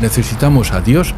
necesitamos a Dios.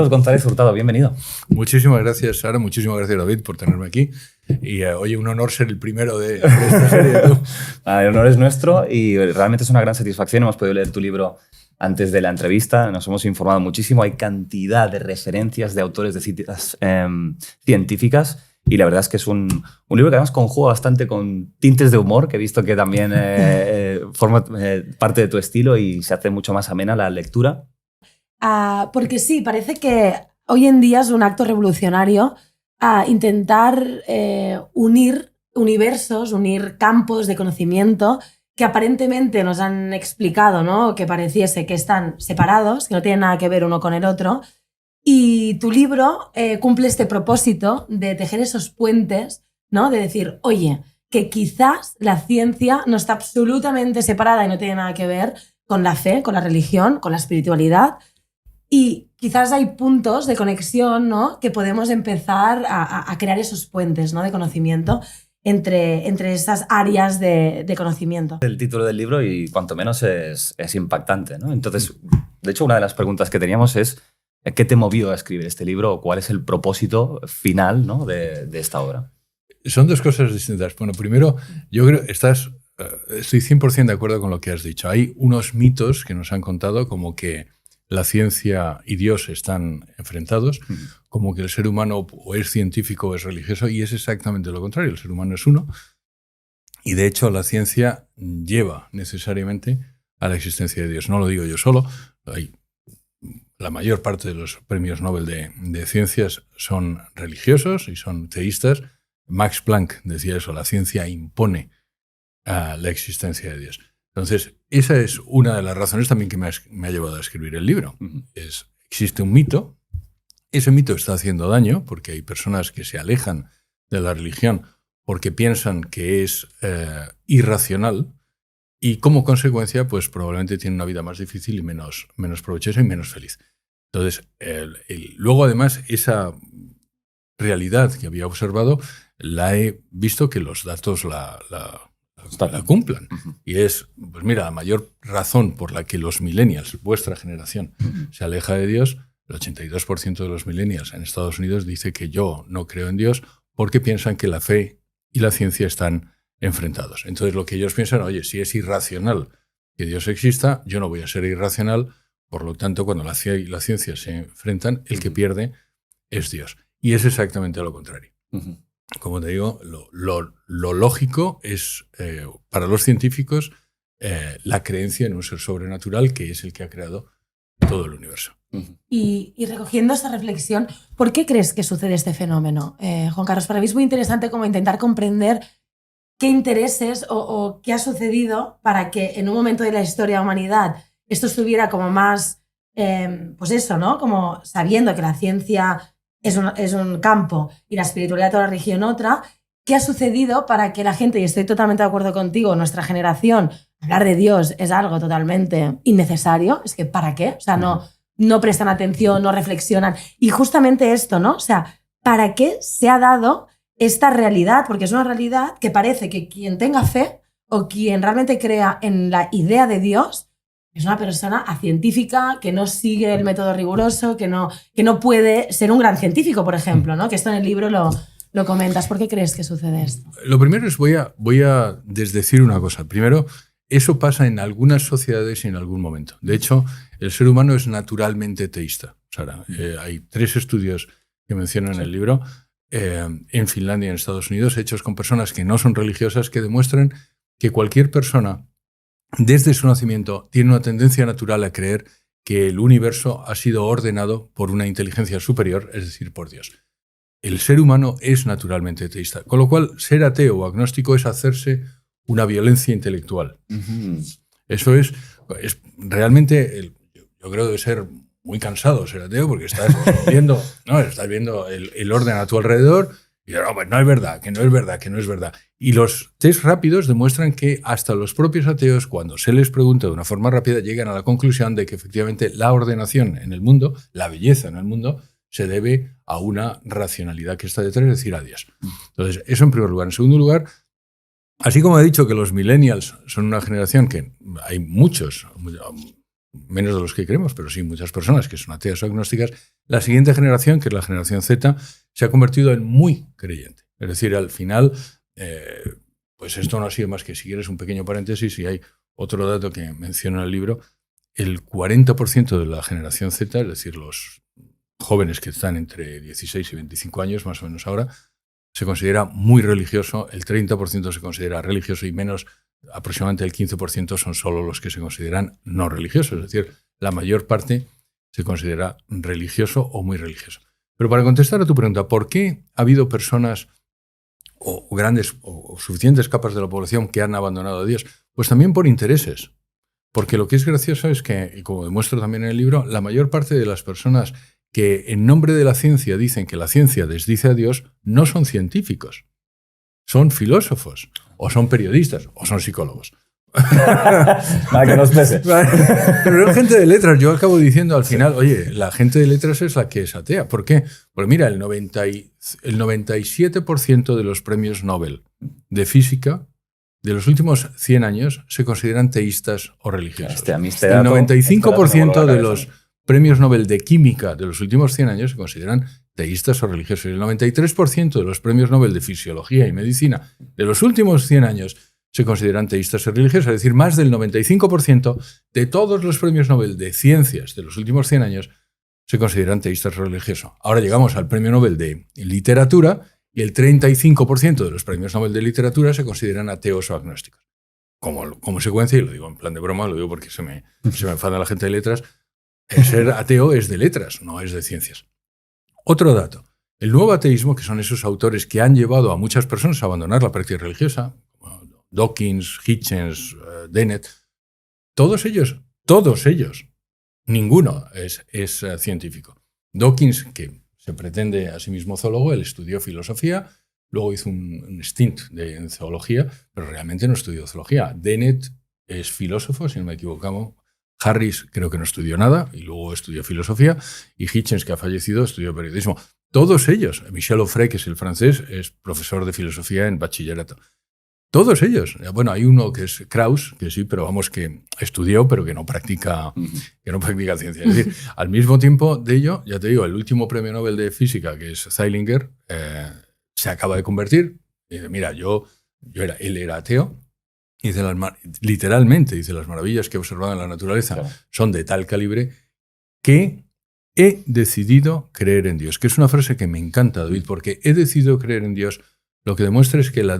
González Hurtado, bienvenido. Muchísimas gracias, Sara. Muchísimas gracias, David, por tenerme aquí. Y oye, un honor ser el primero de esta serie. El honor es nuestro y realmente es una gran satisfacción. Hemos podido leer tu libro antes de la entrevista, nos hemos informado muchísimo. Hay cantidad de referencias de autores de citas científicas y la verdad es que es un libro que además conjuga bastante con tintes de humor, que he visto que también forma parte de tu estilo y se hace mucho más amena la lectura. Porque sí, parece que hoy en día es un acto revolucionario intentar unir universos, unir campos de conocimiento que aparentemente nos han explicado, ¿no? Que pareciese que están separados, que no tienen nada que ver uno con el otro. Y tu libro cumple este propósito de tejer esos puentes, ¿no? De decir, oye, que quizás la ciencia no está absolutamente separada y no tiene nada que ver con la fe, con la religión, con la espiritualidad. Y quizás hay puntos de conexión, ¿no? Que podemos empezar a crear esos puentes, ¿no? De conocimiento entre esas áreas de conocimiento. El título del libro y cuanto menos es impactante, ¿no? Entonces, de hecho, una de las preguntas que teníamos es ¿qué te movió a escribir este libro o cuál es el propósito final, ¿no? de esta obra? Son dos cosas distintas. Bueno, primero, yo creo que estoy 100% de acuerdo con lo que has dicho. Hay unos mitos que nos han contado como que la ciencia y Dios están enfrentados, como que el ser humano o es científico o es religioso, y es exactamente lo contrario. El ser humano es uno, y de hecho la ciencia lleva necesariamente a la existencia de Dios. No lo digo yo solo, la mayor parte de los premios Nobel de ciencias son religiosos y son teístas. Max Planck decía eso, la ciencia impone la existencia de Dios. Entonces, esa es una de las razones también que me ha llevado a escribir el libro. Existe un mito, ese mito está haciendo daño porque hay personas que se alejan de la religión porque piensan que es irracional y como consecuencia pues probablemente tienen una vida más difícil y menos provechosa y menos feliz. Entonces, luego además esa realidad que había observado la he visto que los datos la cumplan. Y es, pues mira, la mayor razón por la que los millennials, vuestra generación, se aleja de Dios, el 82% de los millennials en Estados Unidos dice que yo no creo en Dios porque piensan que la fe y la ciencia están enfrentados. Entonces lo que ellos piensan, oye, si es irracional que Dios exista, yo no voy a ser irracional, por lo tanto, cuando la fe y la ciencia se enfrentan, el que pierde es Dios. Y es exactamente lo contrario. Como te digo, lo lógico es, para los científicos, la creencia en un ser sobrenatural que es el que ha creado todo el universo. Y recogiendo esta reflexión, ¿por qué crees que sucede este fenómeno? Juan Carlos, para mí es muy interesante como intentar comprender qué intereses o qué ha sucedido para que en un momento de la historia de la humanidad esto estuviera como más, pues eso, ¿no? Como sabiendo que la ciencia es un campo y la espiritualidad de la religión otra. ¿Qué ha sucedido para que la gente, y estoy totalmente de acuerdo contigo, nuestra generación, hablar de Dios es algo totalmente innecesario? Es que ¿para qué? O sea, no prestan atención, no reflexionan. Y justamente esto, ¿no? O sea, ¿para qué se ha dado esta realidad? Porque es una realidad que parece que quien tenga fe o quien realmente crea en la idea de Dios es una persona acientífica que no sigue el método riguroso, que no puede ser un gran científico, por ejemplo, ¿no? Que esto en el libro lo comentas. ¿Por qué crees que sucede esto? Lo primero es voy a desdecir una cosa. Primero, eso pasa en algunas sociedades y en algún momento. De hecho, el ser humano es naturalmente teísta. Sara, hay 3 estudios que menciono en el libro, en Finlandia y en Estados Unidos, hechos con personas que no son religiosas, que demuestran que cualquier persona, desde su nacimiento, tiene una tendencia natural a creer que el universo ha sido ordenado por una inteligencia superior, es decir, por Dios. El ser humano es naturalmente teísta, con lo cual ser ateo o agnóstico es hacerse una violencia intelectual. Eso es realmente, yo creo, debe ser muy cansado ser ateo, porque estás viendo el orden a tu alrededor y no es verdad, que no es verdad, que no es verdad. Y los test rápidos demuestran que hasta los propios ateos, cuando se les pregunta de una forma rápida, llegan a la conclusión de que efectivamente la ordenación en el mundo, la belleza en el mundo, se debe a una racionalidad que está detrás, es decir, a Dios. Entonces, eso en primer lugar. En segundo lugar, así como he dicho que los millennials son una generación que hay muchos, menos de los que creemos, pero sí muchas personas que son ateas o agnósticas, la siguiente generación, que es la generación Z, se ha convertido en muy creyente. Es decir, al final, pues esto no ha sido más que, si quieres, un pequeño paréntesis, y hay otro dato que menciono en el libro, el 40% de la generación Z, es decir, los jóvenes que están entre 16 y 25 años, más o menos ahora, se considera muy religioso, el 30% se considera religioso y menos, aproximadamente el 15% son solo los que se consideran no religiosos. Es decir, la mayor parte se considera religioso o muy religioso. Pero para contestar a tu pregunta, ¿por qué ha habido personas o grandes o suficientes capas de la población que han abandonado a Dios? Pues también por intereses. Porque lo que es gracioso es que, y como demuestro también en el libro, la mayor parte de las personas que en nombre de la ciencia dicen que la ciencia desdice a Dios no son científicos, son filósofos, o son periodistas, o son psicólogos. Para que nos pese. Pero la gente de letras, yo acabo diciendo al final, oye, la gente de letras es la que es atea. ¿Por qué? Porque mira, el 97% de los premios Nobel de física de los últimos 100 años se consideran teístas o religiosos. El 95% de los premios Nobel de química de los últimos 100 años se consideran teístas o religiosos. El 93% de los premios Nobel de fisiología y medicina de los últimos 100 años se consideran teístas o religiosos. Es decir, más del 95% de todos los premios Nobel de ciencias de los últimos 100 años se consideran teístas o religiosos. Ahora llegamos al premio Nobel de literatura y el 35% de los premios Nobel de literatura se consideran ateos o agnósticos. Como consecuencia, y lo digo en plan de broma, lo digo porque se me enfada la gente de letras, ser ateo es de letras, no es de ciencias. Otro dato. El nuevo ateísmo, que son esos autores que han llevado a muchas personas a abandonar la práctica religiosa, Dawkins, Hitchens, Dennett, todos ellos, ninguno es científico. Dawkins, que se pretende a sí mismo zoólogo, él estudió filosofía, luego hizo un stint en zoología, pero realmente no estudió zoología. Dennett es filósofo, si no me equivoco. Harris creo que no estudió nada y luego estudió filosofía. Y Hitchens, que ha fallecido, estudió periodismo. Todos ellos. Michel Onfray, que es el francés, es profesor de filosofía en bachillerato. Todos ellos. Bueno, hay uno que es Krauss, que sí, pero vamos, que estudió, pero que no practica ciencia. Es decir, al mismo tiempo de ello, ya te digo, el último premio Nobel de física, que es Zeilinger, se acaba de convertir. Y dice, mira, él era ateo. Y dice literalmente, dice, las maravillas que he observado en la naturaleza son de tal calibre que he decidido creer en Dios. Que es una frase que me encanta, David, porque he decidido creer en Dios. Lo que demuestra es que la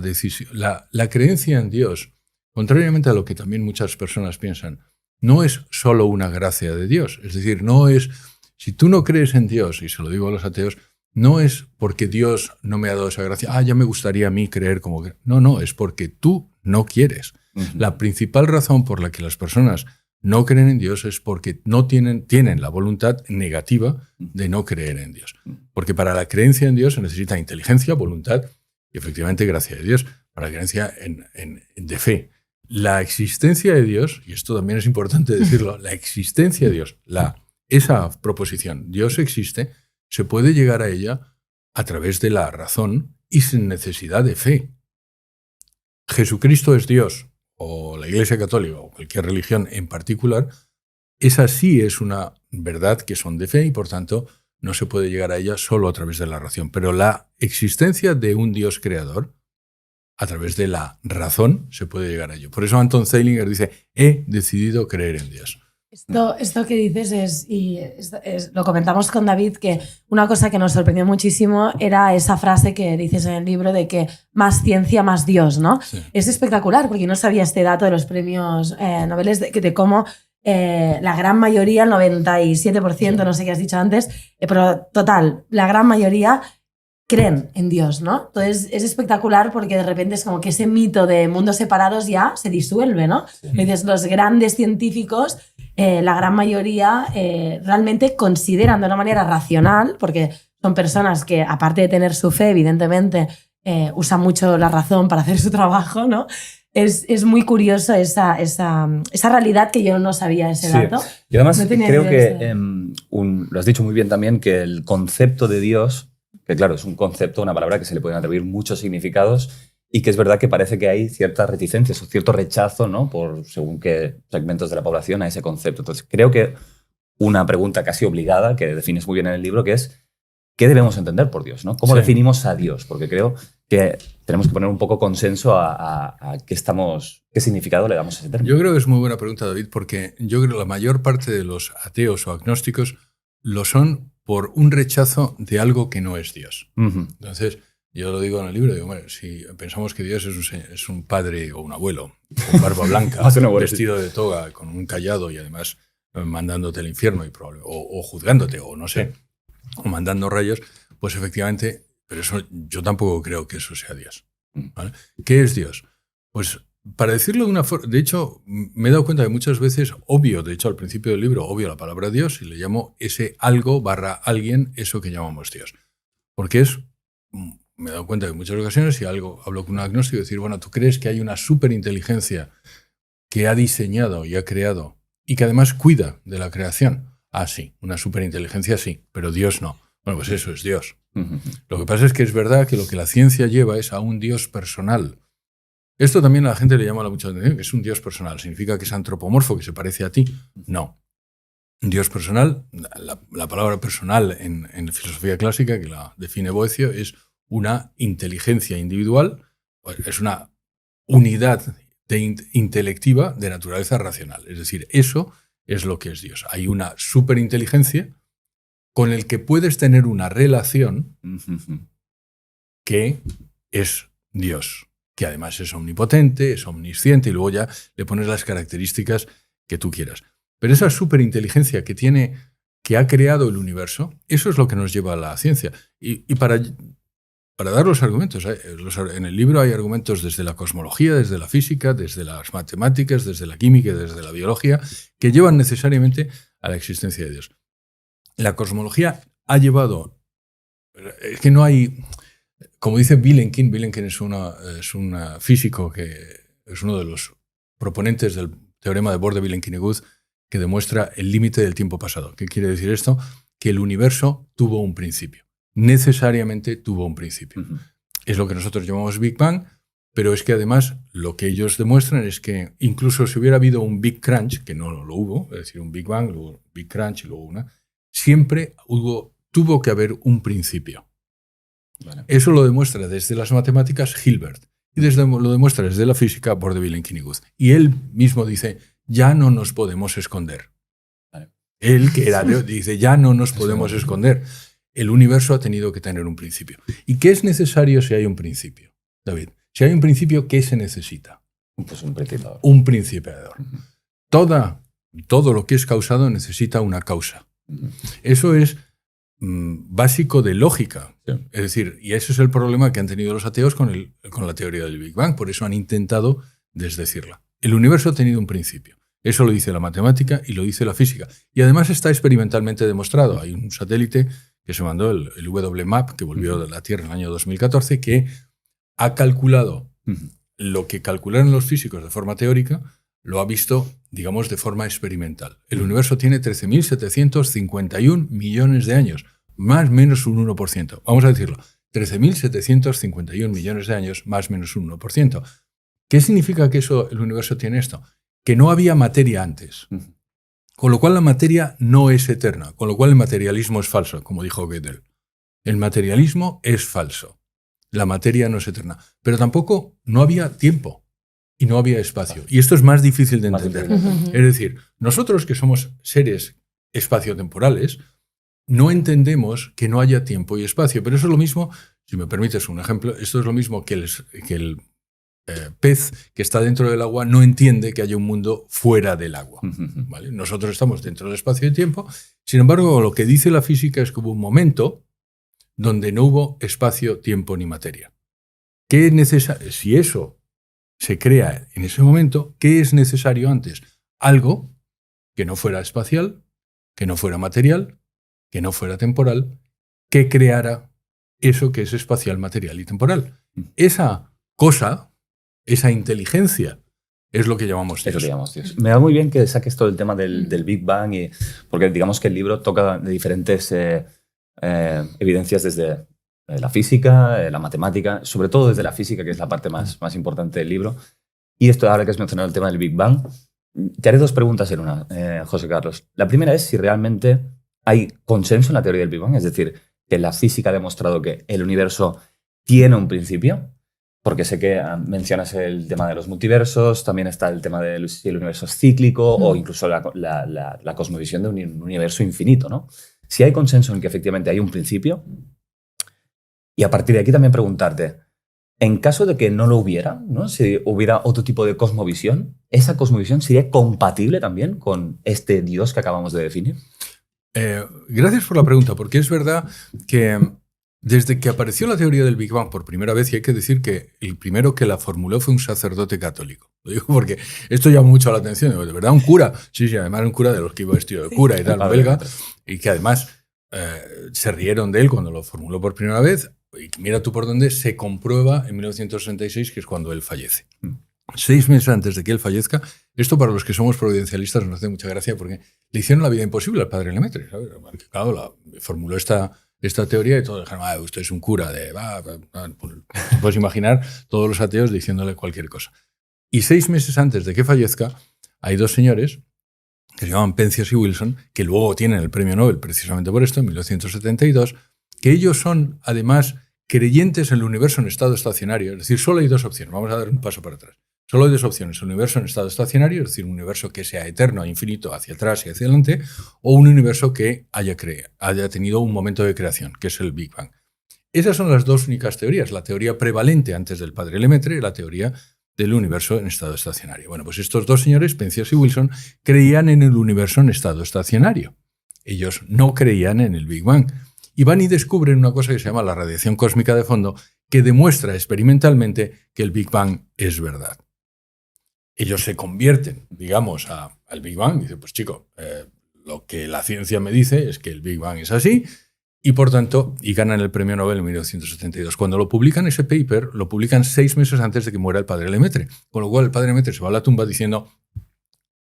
creencia en Dios, contrariamente a lo que también muchas personas piensan, no es solo una gracia de Dios. Es decir, no es, si tú no crees en Dios, y se lo digo a los ateos, no es porque Dios no me ha dado esa gracia, ya me gustaría a mí creer como que... No, es porque tú no quieres. La principal razón por la que las personas no creen en Dios es porque no tienen la voluntad negativa de no creer en Dios. Porque para la creencia en Dios se necesita inteligencia, voluntad y efectivamente gracia de Dios, para la creencia de fe. La existencia de Dios, y esto también es importante decirlo, la existencia de Dios, esa proposición, Dios existe, se puede llegar a ella a través de la razón y sin necesidad de fe. Jesucristo es Dios, o la Iglesia Católica, o cualquier religión en particular, esa sí es una verdad que son de fe y por tanto no se puede llegar a ella solo a través de la razón. Pero la existencia de un Dios creador, a través de la razón, se puede llegar a ello. Por eso Anton Zeilinger dice, he decidido creer en Dios. Esto que dices lo comentamos con David, que una cosa que nos sorprendió muchísimo era esa frase que dices en el libro de que más ciencia, más Dios, ¿no? Sí. Es espectacular, porque no sabía este dato de los premios Nobel de cómo la gran mayoría, el 97%, no sé qué has dicho antes, pero total, la gran mayoría creen en Dios, ¿no? Entonces es espectacular porque de repente es como que ese mito de mundos separados ya se disuelve, ¿no? Sí. Entonces los grandes científicos, la gran mayoría realmente consideran de una manera racional, porque son personas que aparte de tener su fe, evidentemente, usan mucho la razón para hacer su trabajo, ¿no? Es muy curioso esa realidad que yo no sabía ese dato. Y además no creo que, lo has dicho muy bien también, que el concepto de Dios, que claro, es un concepto, una palabra que se le pueden atribuir muchos significados y que es verdad que parece que hay ciertas reticencias o cierto rechazo, ¿no? Por según qué segmentos de la población a ese concepto. Entonces, creo que una pregunta casi obligada, que defines muy bien en el libro, que es ¿qué debemos entender por Dios, ¿no? ¿Cómo definimos a Dios? Porque creo que tenemos que poner un poco consenso a qué significado le damos a ese término. Yo creo que es muy buena pregunta, David, porque yo creo que la mayor parte de los ateos o agnósticos lo son por un rechazo de algo que no es Dios. Entonces, yo lo digo en el libro, digo, bueno, si pensamos que Dios es un padre o un abuelo con barba blanca, vestido de toga, con un cayado y además mandándote al infierno o juzgándote, o no sé, o mandando rayos, pues efectivamente, pero eso yo tampoco creo que eso sea Dios, ¿vale? ¿Qué es Dios? Pues para decirlo de una forma, de hecho, me he dado cuenta que muchas veces obvio, de hecho al principio del libro, obvio la palabra Dios y le llamo ese algo / alguien, eso que llamamos Dios. Porque me he dado cuenta que en muchas ocasiones, si hablo con un agnóstico, decir, bueno, ¿tú crees que hay una superinteligencia que ha diseñado y ha creado y que además cuida de la creación? Ah, sí, una superinteligencia sí, pero Dios no. Bueno, pues eso es Dios. Lo que pasa es que es verdad que lo que la ciencia lleva es a un Dios personal. Esto también a la gente le llama mucha atención, que es un Dios personal. ¿Significa que es antropomorfo, que se parece a ti? No. Un Dios personal, la palabra personal en filosofía clásica, que la define Boecio, es una inteligencia individual, es una unidad intelectiva de naturaleza racional. Es decir, eso es lo que es Dios. Hay una superinteligencia con el que puedes tener una relación que es Dios, que además es omnipotente, es omnisciente, y luego ya le pones las características que tú quieras. Pero esa superinteligencia que ha creado el universo, eso es lo que nos lleva a la ciencia. Y para dar los argumentos, en el libro hay argumentos desde la cosmología, desde la física, desde las matemáticas, desde la química, desde la biología, que llevan necesariamente a la existencia de Dios. La cosmología ha llevado... Es que no hay... Como dice Vilenkin es un físico que es uno de los proponentes del teorema de Borde-Vilenkin-Guth que demuestra el límite del tiempo pasado. ¿Qué quiere decir esto? Que el universo tuvo un principio. Necesariamente tuvo un principio. Es lo que nosotros llamamos Big Bang, pero es que además lo que ellos demuestran es que incluso si hubiera habido un Big Crunch, que no lo hubo, es decir, un Big Bang, luego un Big Crunch y luego siempre tuvo que haber un principio. Vale. Eso lo demuestra desde las matemáticas Hilbert y lo demuestra desde la física Borde-Vilenkin-Guth. Y él mismo dice, ya no nos podemos esconder. Vale. Él, que era Dios, dice, ya no nos podemos esconder. El universo ha tenido que tener un principio. ¿Y qué es necesario si hay un principio, David? Si hay un principio, ¿qué se necesita? Pues un principiador. Un principiador. Todo lo que es causado necesita una causa. Eso es básico de lógica. Sí. Es decir, y ese es el problema que han tenido los ateos con la teoría del Big Bang. Por eso han intentado desdecirla. El universo ha tenido un principio. Eso lo dice la matemática y lo dice la física. Y además está experimentalmente demostrado. Hay un satélite que se mandó, el WMAP, que volvió de la Tierra en el año 2014, que ha calculado lo que calcularon los físicos de forma teórica, lo ha visto, digamos, de forma experimental. El universo tiene 13.751 millones de años, más o menos un 1%. Vamos a decirlo, 13.751 millones de años, más o menos un 1%. ¿Qué significa que el universo tiene esto? Que no había materia antes. Con lo cual la materia no es eterna, con lo cual el materialismo es falso, como dijo Gödel. El materialismo es falso. La materia no es eterna. Pero tampoco no había tiempo y no había espacio. Y esto es más difícil de entender. Es decir, nosotros que somos seres espaciotemporales, no entendemos que no haya tiempo y espacio. Pero eso es lo mismo, si me permites un ejemplo, esto es lo mismo que el pez que está dentro del agua no entiende que haya un mundo fuera del agua. ¿Vale? Nosotros estamos dentro del espacio y tiempo. Sin embargo, lo que dice la física es que hubo un momento donde no hubo espacio, tiempo ni materia. ¿Qué es necesario? Si eso se crea en ese momento, ¿qué es necesario antes? Algo que no fuera espacial, que no fuera material, que no fuera temporal, que creara eso que es espacial, material y temporal. Esa cosa, esa inteligencia, es lo que llamamos Dios. Eso que llamamos Dios. Me va muy bien que saques todo el tema del Big Bang, porque digamos que el libro toca de diferentes evidencias desde la física, la matemática, sobre todo desde la física, que es la parte más importante del libro. Y esto, ahora que has mencionado el tema del Big Bang, te haré dos preguntas en una, José Carlos. La primera es si realmente hay consenso en la teoría del Big Bang, es decir, que la física ha demostrado que el universo tiene un principio, porque sé que mencionas el tema de los multiversos, también está el tema de si el universo es cíclico o incluso la cosmovisión de un universo infinito, ¿no? Si hay consenso en que efectivamente hay un principio, y a partir de aquí también preguntarte, en caso de que no lo hubiera, ¿no? Si hubiera otro tipo de cosmovisión, ¿esa cosmovisión sería compatible también con este Dios que acabamos de definir? Gracias por la pregunta, porque es verdad que desde que apareció la teoría del Big Bang por primera vez, y hay que decir que el primero que la formuló fue un sacerdote católico. Lo digo porque esto llama mucho la atención. De verdad, un cura, sí, además un cura de los que iba vestido de cura y tal, belga, y que además se rieron de él cuando lo formuló por primera vez. Y mira tú por dónde se comprueba en 1966, que es cuando él fallece. 6 meses antes de que él fallezca, esto para los que somos providencialistas nos hace mucha gracia porque le hicieron la vida imposible al padre Lemaitre, ¿sabes? Porque, claro, formuló esta teoría y todos dijeron, usted es un cura de... Puedes imaginar todos los ateos diciéndole cualquier cosa. Y 6 meses antes de que fallezca, hay 2 señores que se llaman Penzias y Wilson, que luego tienen el premio Nobel precisamente por esto, en 1972, que ellos son, además, creyentes en el universo en estado estacionario. Es decir, solo hay 2 opciones. Vamos a dar un paso para atrás. Solo hay 2 opciones. El universo en estado estacionario, es decir, un universo que sea eterno, infinito, hacia atrás y hacia adelante, o un universo que haya tenido un momento de creación, que es el Big Bang. Esas son las 2 únicas teorías. La teoría prevalente antes del padre Lemaitre y la teoría del universo en estado estacionario. Bueno, pues estos 2 señores, Penzias y Wilson, creían en el universo en estado estacionario. Ellos no creían en el Big Bang. Y van y descubren una cosa que se llama la radiación cósmica de fondo, que demuestra experimentalmente que el Big Bang es verdad. Ellos se convierten, digamos, al Big Bang y dicen, pues chico, lo que la ciencia me dice es que el Big Bang es así y por tanto, y ganan el premio Nobel en 1972. Cuando lo publican ese paper, lo publican 6 meses antes de que muera el padre Lemaitre, con lo cual el padre Lemaitre se va a la tumba diciendo,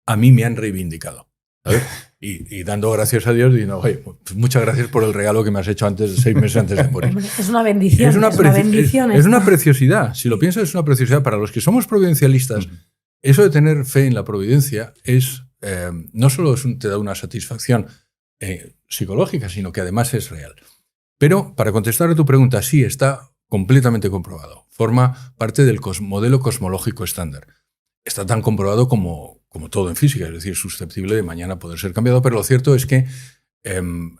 a mí me han reivindicado, ¿sabes? Y dando gracias a Dios, diciendo, oye, pues muchas gracias por el regalo que me has hecho 6 meses antes de morir. Es una bendición. Es una preciosidad. Si lo piensas, es una preciosidad. Para los que somos providencialistas, eso de tener fe en la providencia es no solo te da una satisfacción psicológica, sino que además es real. Pero, para contestar a tu pregunta, sí, está completamente comprobado. Forma parte del modelo cosmológico estándar. Está tan comprobado como todo en física, es decir, susceptible de mañana poder ser cambiado, pero lo cierto es que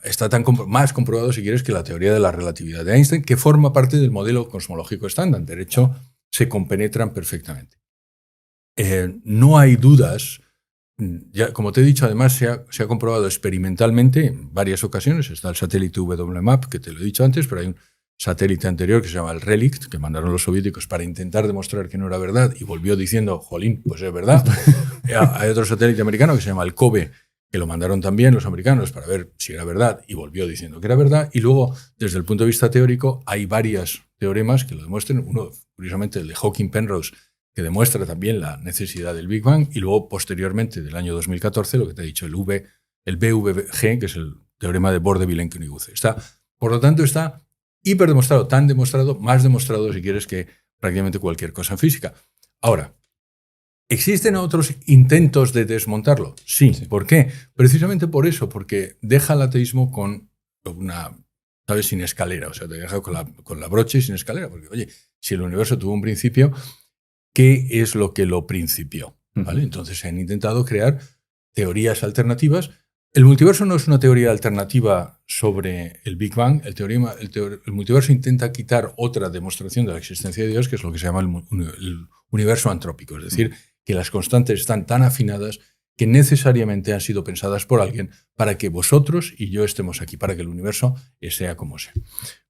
está más comprobado, si quieres, que la teoría de la relatividad de Einstein, que forma parte del modelo cosmológico estándar. De hecho, se compenetran perfectamente. No hay dudas. Ya, como te he dicho, además se ha comprobado experimentalmente en varias ocasiones. Está el satélite WMAP, que te lo he dicho antes, pero hay un satélite anterior que se llama el Relict, que mandaron los soviéticos para intentar demostrar que no era verdad y volvió diciendo, jolín, pues es verdad. Hay otro satélite americano que se llama el COBE, que lo mandaron también los americanos para ver si era verdad y volvió diciendo que era verdad. Y luego, desde el punto de vista teórico, hay varios teoremas que lo demuestran. Uno, curiosamente, el de Hawking-Penrose, que demuestra también la necesidad del Big Bang. Y luego, posteriormente, del año 2014, lo que te he dicho, el BVG, que es el teorema de Borde-Vilenkin-Iguze. Por lo tanto, está hiperdemostrado, tan demostrado, más demostrado, si quieres, que prácticamente cualquier cosa en física. Ahora, ¿Existen otros intentos de desmontarlo? Sí. ¿Por qué? Precisamente por eso, porque deja el ateísmo con una, ¿sabes?, sin escalera. O sea, te deja con la brocha y sin escalera. Porque, oye, si el universo tuvo un principio, ¿qué es lo que lo principió? ¿Vale? Entonces se han intentado crear teorías alternativas. El multiverso no es una teoría alternativa sobre el Big Bang. El multiverso intenta quitar otra demostración de la existencia de Dios, que es lo que se llama el universo antrópico. Es decir, que las constantes están tan afinadas que necesariamente han sido pensadas por alguien para que vosotros y yo estemos aquí, para que el universo sea como sea.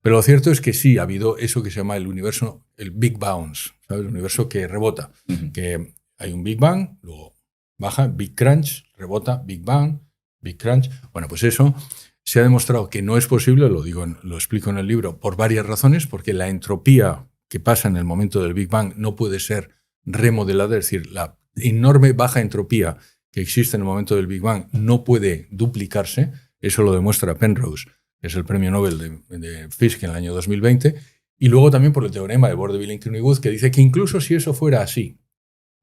Pero lo cierto es que sí ha habido eso que se llama el universo, el Big Bounce, ¿sabes? El universo que rebota, que hay un Big Bang, luego baja, Big Crunch, rebota, Big Bang, Big Crunch. Bueno, pues eso se ha demostrado que no es posible, lo explico en el libro, por varias razones, porque la entropía que pasa en el momento del Big Bang no puede ser remodelada, es decir, la enorme baja entropía que existe en el momento del Big Bang no puede duplicarse. Eso lo demuestra Penrose, que es el premio Nobel de Física en el año 2020, y luego también por el teorema de Borde-Villani-Wood, que dice que incluso si eso fuera así,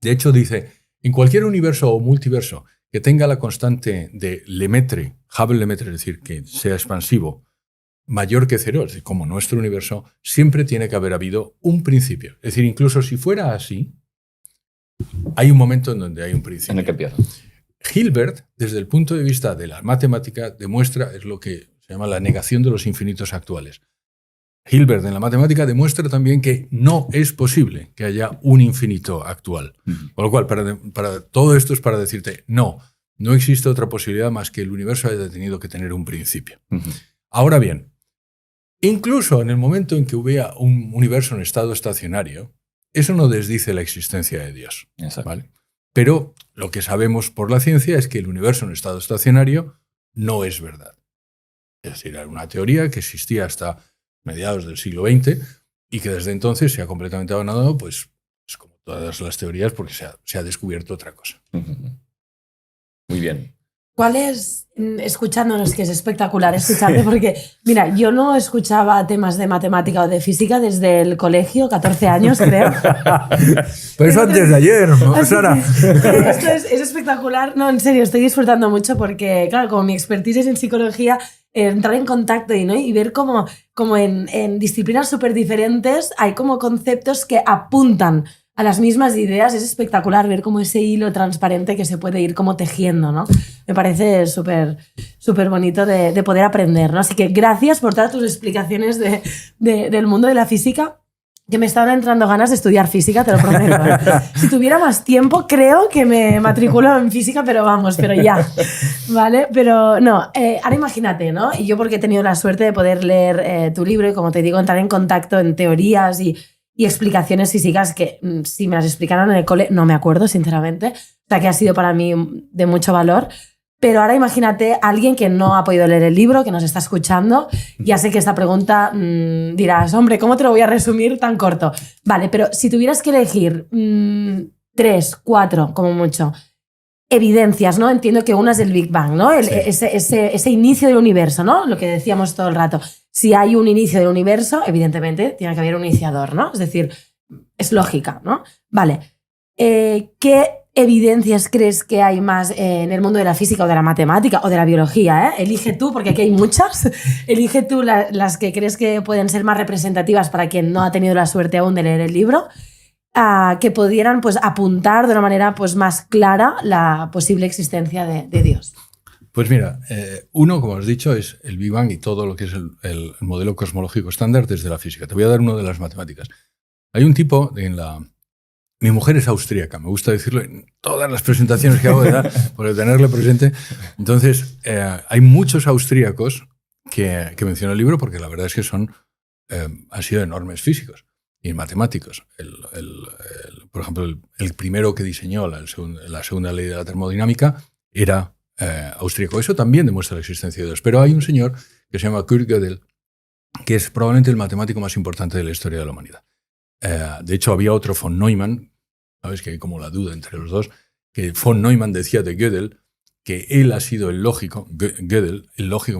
de hecho dice, en cualquier universo o multiverso que tenga la constante de Lemaitre, Hubble-Lemaitre, es decir, que sea expansivo, mayor que cero, es decir, como nuestro universo, siempre tiene que haber habido un principio. Es decir, incluso si fuera así, hay un momento en donde hay un principio. En el que empieza. Hilbert, desde el punto de vista de la matemática, demuestra, es lo que se llama la negación de los infinitos actuales. Hilbert en la matemática demuestra también que no es posible que haya un infinito actual. Con lo cual, para todo esto es para decirte, no existe otra posibilidad más que el universo haya tenido que tener un principio. Ahora bien, incluso en el momento en que hubiera un universo en estado estacionario, eso no desdice la existencia de Dios. ¿Vale? Pero lo que sabemos por la ciencia es que el universo en estado estacionario no es verdad. Es decir, era una teoría que existía hasta mediados del siglo XX y que desde entonces se ha completamente abandonado, pues como todas las teorías, porque se ha descubierto otra cosa. Muy bien. ¿Cuál es, escuchándonos, que es espectacular escucharte, porque, mira, yo no escuchaba temas de matemática o de física desde el colegio, 14 años, creo. Pero eso antes de ayer, ¿no, Sara? Esto es espectacular. No, en serio, estoy disfrutando mucho porque, claro, como mi expertise es en psicología, entrar en contacto y ver cómo en disciplinas súper diferentes hay como conceptos que apuntan a las mismas ideas. Es espectacular ver como ese hilo transparente que se puede ir como tejiendo, ¿no? Me parece súper bonito de poder aprender, ¿no? Así que gracias por todas tus explicaciones del mundo de la física, que me estaban entrando ganas de estudiar física, te lo prometo. Si tuviera más tiempo, creo que me matriculo en física, pero ya, ¿vale? Pero no, ahora imagínate, ¿no? Y yo, porque he tenido la suerte de poder leer tu libro y, como te digo, entrar en contacto en teorías y explicaciones físicas que, si me las explicaron en el cole, no me acuerdo, sinceramente. O sea, que ha sido para mí de mucho valor. Pero ahora imagínate a alguien que no ha podido leer el libro, que nos está escuchando. Ya sé que esta pregunta dirás, hombre, ¿cómo te lo voy a resumir tan corto? Vale, pero si tuvieras que elegir 3, 4, como mucho, evidencias, ¿no? Entiendo que una es el Big Bang, ¿no? Sí. Ese inicio del universo, ¿no? Lo que decíamos todo el rato. Si hay un inicio del universo, evidentemente tiene que haber un iniciador, ¿no? Es decir, es lógica, ¿no? Vale. ¿Qué evidencias crees que hay más en el mundo de la física o de la matemática o de la biología? Elige tú, porque aquí hay muchas. Elige tú las que crees que pueden ser más representativas para quien no ha tenido la suerte aún de leer el libro, que pudieran, pues, apuntar de una manera, pues, más clara la posible existencia de Dios. Pues mira, uno, como has dicho, es el Big Bang y todo lo que es el modelo cosmológico estándar desde la física. Te voy a dar uno de las matemáticas. Hay un tipo Mi mujer es austríaca, me gusta decirlo en todas las presentaciones que hago, ¿verdad? Por tenerle presente. Entonces, hay muchos austríacos que menciono el libro, porque la verdad es que han sido enormes físicos y matemáticos. Por ejemplo, el primero que diseñó la segunda ley de la termodinámica era austríaco. Eso también demuestra la existencia de Dios. Pero hay un señor que se llama Kurt Gödel, que es probablemente el matemático más importante de la historia de la humanidad. De hecho, había otro von Neumann, sabes que hay como la duda entre los dos, que von Neumann decía de Gödel que él ha sido el lógico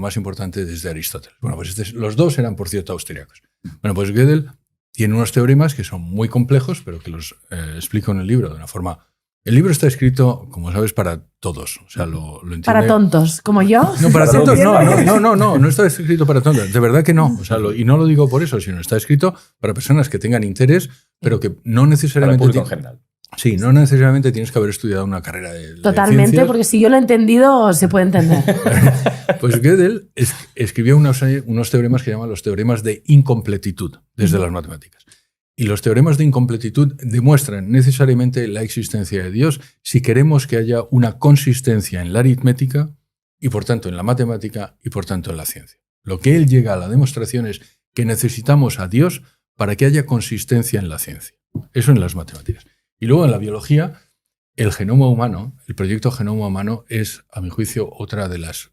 más importante desde Aristóteles. Bueno, pues los dos eran, por cierto, austríacos. Bueno, pues Gödel tiene unos teoremas que son muy complejos, pero que los explico en el libro de una forma El libro está escrito, como sabes, para todos. O sea, lo entiende... Para tontos, como yo. No, para tontos no está escrito para tontos. De verdad que no. O sea, y no lo digo por eso, sino está escrito para personas que tengan interés, pero que no necesariamente... Para el público en general. Sí, no necesariamente tienes que haber estudiado una carrera de Totalmente, ciencias. porque si yo lo he entendido, se puede entender. Pues Gödel escribió unos teoremas que llaman los teoremas de incompletitud desde las matemáticas. Y los teoremas de incompletitud demuestran necesariamente la existencia de Dios si queremos que haya una consistencia en la aritmética y, por tanto, en la matemática y, por tanto, en la ciencia. Lo que él llega a la demostración es que necesitamos a Dios para que haya consistencia en la ciencia. Eso en las matemáticas. Y luego en la biología, el genoma humano, el proyecto Genoma Humano, es, a mi juicio, otra de las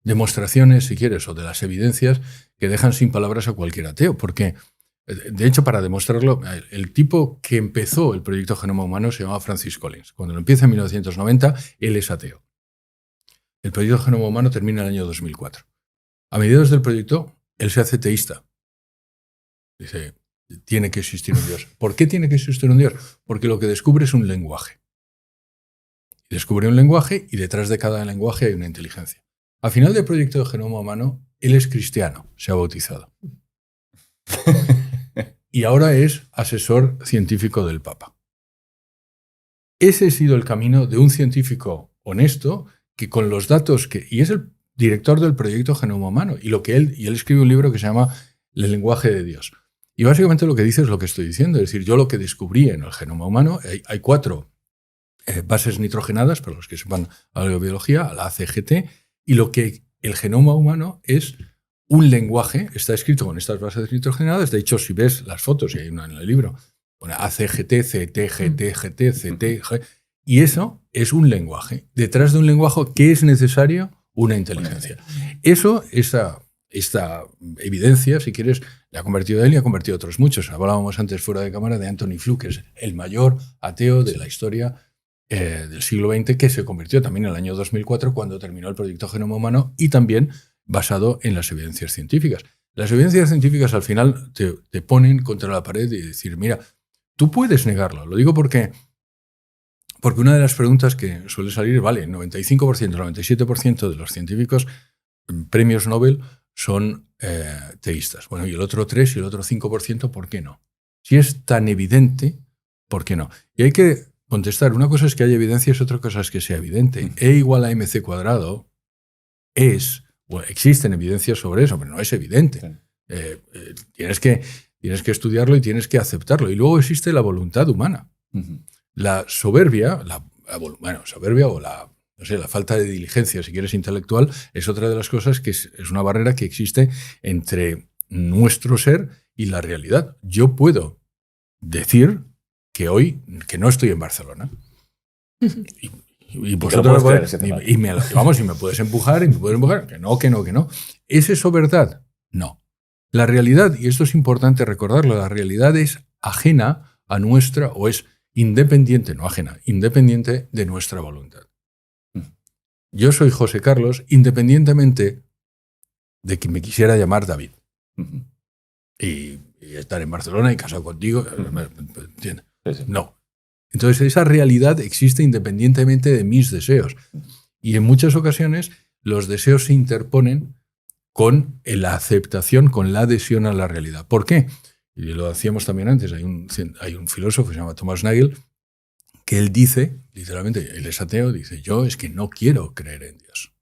demostraciones, si quieres, o de las evidencias que dejan sin palabras a cualquier ateo. Porque, de hecho, para demostrarlo, el tipo que empezó el proyecto Genoma Humano se llamaba Francis Collins. Cuando lo empieza en 1990, él es ateo. El proyecto Genoma Humano termina en el año 2004. A mediados del proyecto, él se hace teísta. Dice, tiene que existir un Dios. ¿Por qué tiene que existir un Dios? Porque lo que descubre es un lenguaje. Descubre un lenguaje y detrás de cada lenguaje hay una inteligencia. Al final del proyecto de Genoma Humano, él es cristiano, se ha bautizado. Y ahora es asesor científico del Papa. Ese ha sido el camino de un científico honesto que con los datos y es el director del proyecto Genoma Humano y él escribe un libro que se llama El lenguaje de Dios. Y básicamente lo que dice es lo que estoy diciendo, es decir, yo lo que descubrí en el genoma humano, hay 4 bases nitrogenadas, para los que sepan algo de biología, la ACGT, y lo que el genoma humano es un lenguaje, está escrito con estas bases nitrogenadas, de hecho, si ves las fotos, y hay una en el libro, pone ACGT, CT, GT, GT, CT, G, y eso es un lenguaje. Detrás de un lenguaje, ¿qué es necesario? Una inteligencia. Eso, esta evidencia, si quieres, le ha convertido a él y ha convertido a otros muchos. Hablábamos antes fuera de cámara de Anthony Flew, que es el mayor ateo de la historia del siglo XX, que se convirtió también en el año 2004 cuando terminó el proyecto Genoma Humano y también basado en las evidencias científicas. Las evidencias científicas al final te ponen contra la pared y decir, mira, tú puedes negarlo. Lo digo porque una de las preguntas que suele salir, vale, el 95%, el 97% de los científicos premios Nobel son teístas. Bueno, y el otro 3 y el otro 5%, ¿por qué no? Si es tan evidente, ¿por qué no? Y hay que contestar, una cosa es que haya evidencias, otra cosa es que sea evidente. E igual a mc cuadrado existen evidencias sobre eso, pero no es evidente. Tienes que estudiarlo y tienes que aceptarlo. Y luego existe la voluntad humana. La soberbia, soberbia o la falta de diligencia, si quieres, intelectual, es otra de las cosas que es una barrera que existe entre nuestro ser y la realidad. Yo puedo decir que hoy que no estoy en Barcelona. Y vosotros me puedes empujar, que no. ¿Es eso verdad? No. La realidad, y esto es importante recordarlo, la realidad es ajena a nuestra, o es independiente, no ajena, independiente de nuestra voluntad. Yo soy José Carlos, independientemente de que me quisiera llamar David. Y estar en Barcelona y casado contigo, ¿entiendes? Sí. No. Entonces esa realidad existe independientemente de mis deseos. Y en muchas ocasiones los deseos se interponen con la aceptación, con la adhesión a la realidad. ¿Por qué? Y lo decíamos también antes, hay un filósofo que se llama Thomas Nagel, que él dice, literalmente, él es ateo, dice, yo es que no quiero creer en Dios.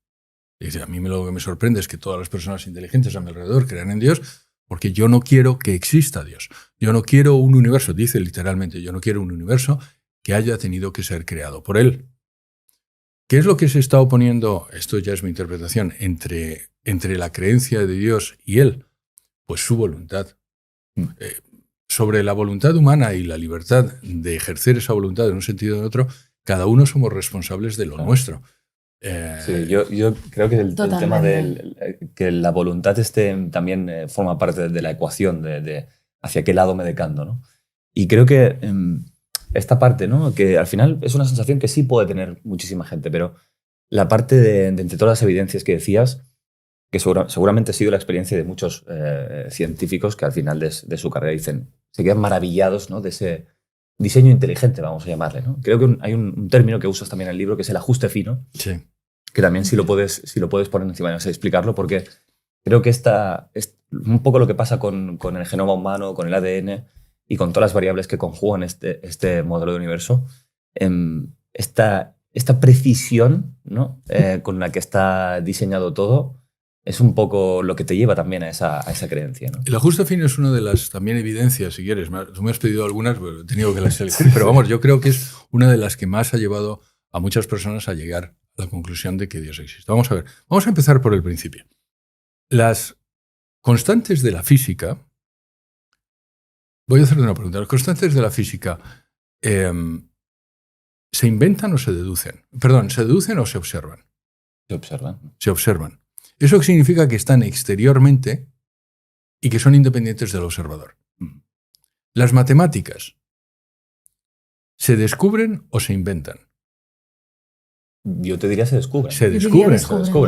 Dice, a mí lo que me sorprende es que todas las personas inteligentes a mi alrededor crean en Dios, porque yo no quiero que exista Dios. Yo no quiero un universo, dice literalmente, yo no quiero un universo que haya tenido que ser creado por él. ¿Qué es lo que se está oponiendo, esto ya es mi interpretación, entre la creencia de Dios y él? Pues su voluntad. Sobre la voluntad humana y la libertad de ejercer esa voluntad en un sentido o en otro, cada uno somos responsables de lo nuestro. Sí, yo creo que el tema de que la voluntad también forma parte de la ecuación de hacia qué lado me decanto, ¿no? Y creo que esta parte, ¿no? Que al final es una sensación que sí puede tener muchísima gente, pero la parte de entre todas las evidencias que decías, que seguramente ha sido la experiencia de muchos científicos que al final de su carrera se quedan maravillados, ¿no? de diseño inteligente, vamos a llamarle, ¿no? Creo que hay un término que usas también en el libro, que es el ajuste fino, Sí. que también si lo puedes poner encima, no sé explicarlo, porque creo que es un poco lo que pasa con el genoma humano, con el ADN y con todas las variables que conjugan este modelo de universo. Esta precisión, ¿no? Con la que está diseñado todo es un poco lo que te lleva también a esa creencia, ¿no? El ajuste fino es una de las también evidencias, si quieres. Tú me has pedido algunas, pero he tenido que las elegir. Pero vamos, yo creo que es una de las que más ha llevado a muchas personas a llegar a la conclusión de que Dios existe. Vamos a ver, vamos a empezar por el principio. Las constantes de la física... Voy a hacerte una pregunta. ¿Las constantes de la física se inventan o se deducen? Perdón, ¿se deducen o se observan? Se observan. Se observan. Eso significa que están exteriormente y que son independientes del observador. Las matemáticas, ¿se descubren o se inventan? Yo te diría se descubren. Se descubren.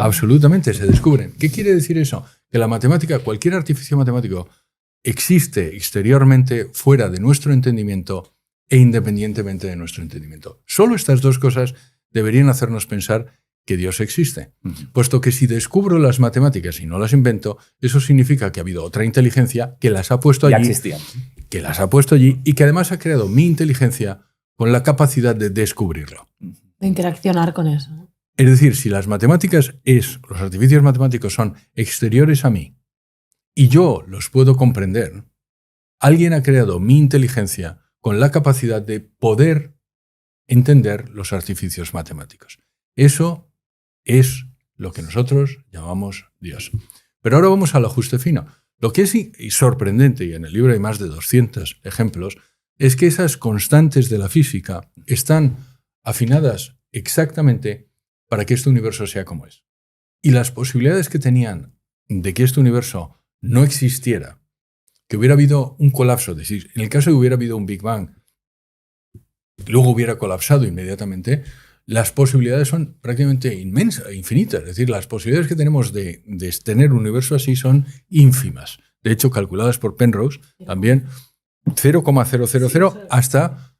Absolutamente, se descubren. ¿Qué quiere decir eso? Que la matemática, cualquier artificio matemático, existe exteriormente, fuera de nuestro entendimiento e independientemente de nuestro entendimiento. Solo estas dos cosas deberían hacernos pensar que Dios existe. Puesto que si descubro las matemáticas y no las invento, eso significa que ha habido otra inteligencia que las ha puesto allí. Ya existían. Que las ha puesto allí y que además ha creado mi inteligencia con la capacidad de descubrirlo. De interaccionar con eso. Es decir, si las matemáticas los artificios matemáticos son exteriores a mí y yo los puedo comprender, alguien ha creado mi inteligencia con la capacidad de poder entender los artificios matemáticos. Eso es lo que nosotros llamamos Dios. Pero ahora vamos al ajuste fino. Lo que es sorprendente, y en el libro hay más de 200 ejemplos, es que esas constantes de la física están afinadas exactamente para que este universo sea como es. Y las posibilidades que tenían de que este universo no existiera, que hubiera habido un colapso, es decir, en el caso de que hubiera habido un Big Bang, luego hubiera colapsado inmediatamente, las posibilidades son prácticamente inmensas, infinitas. Es decir, las posibilidades que tenemos de tener un universo así son ínfimas. De hecho, calculadas por Penrose, también 0,000 hasta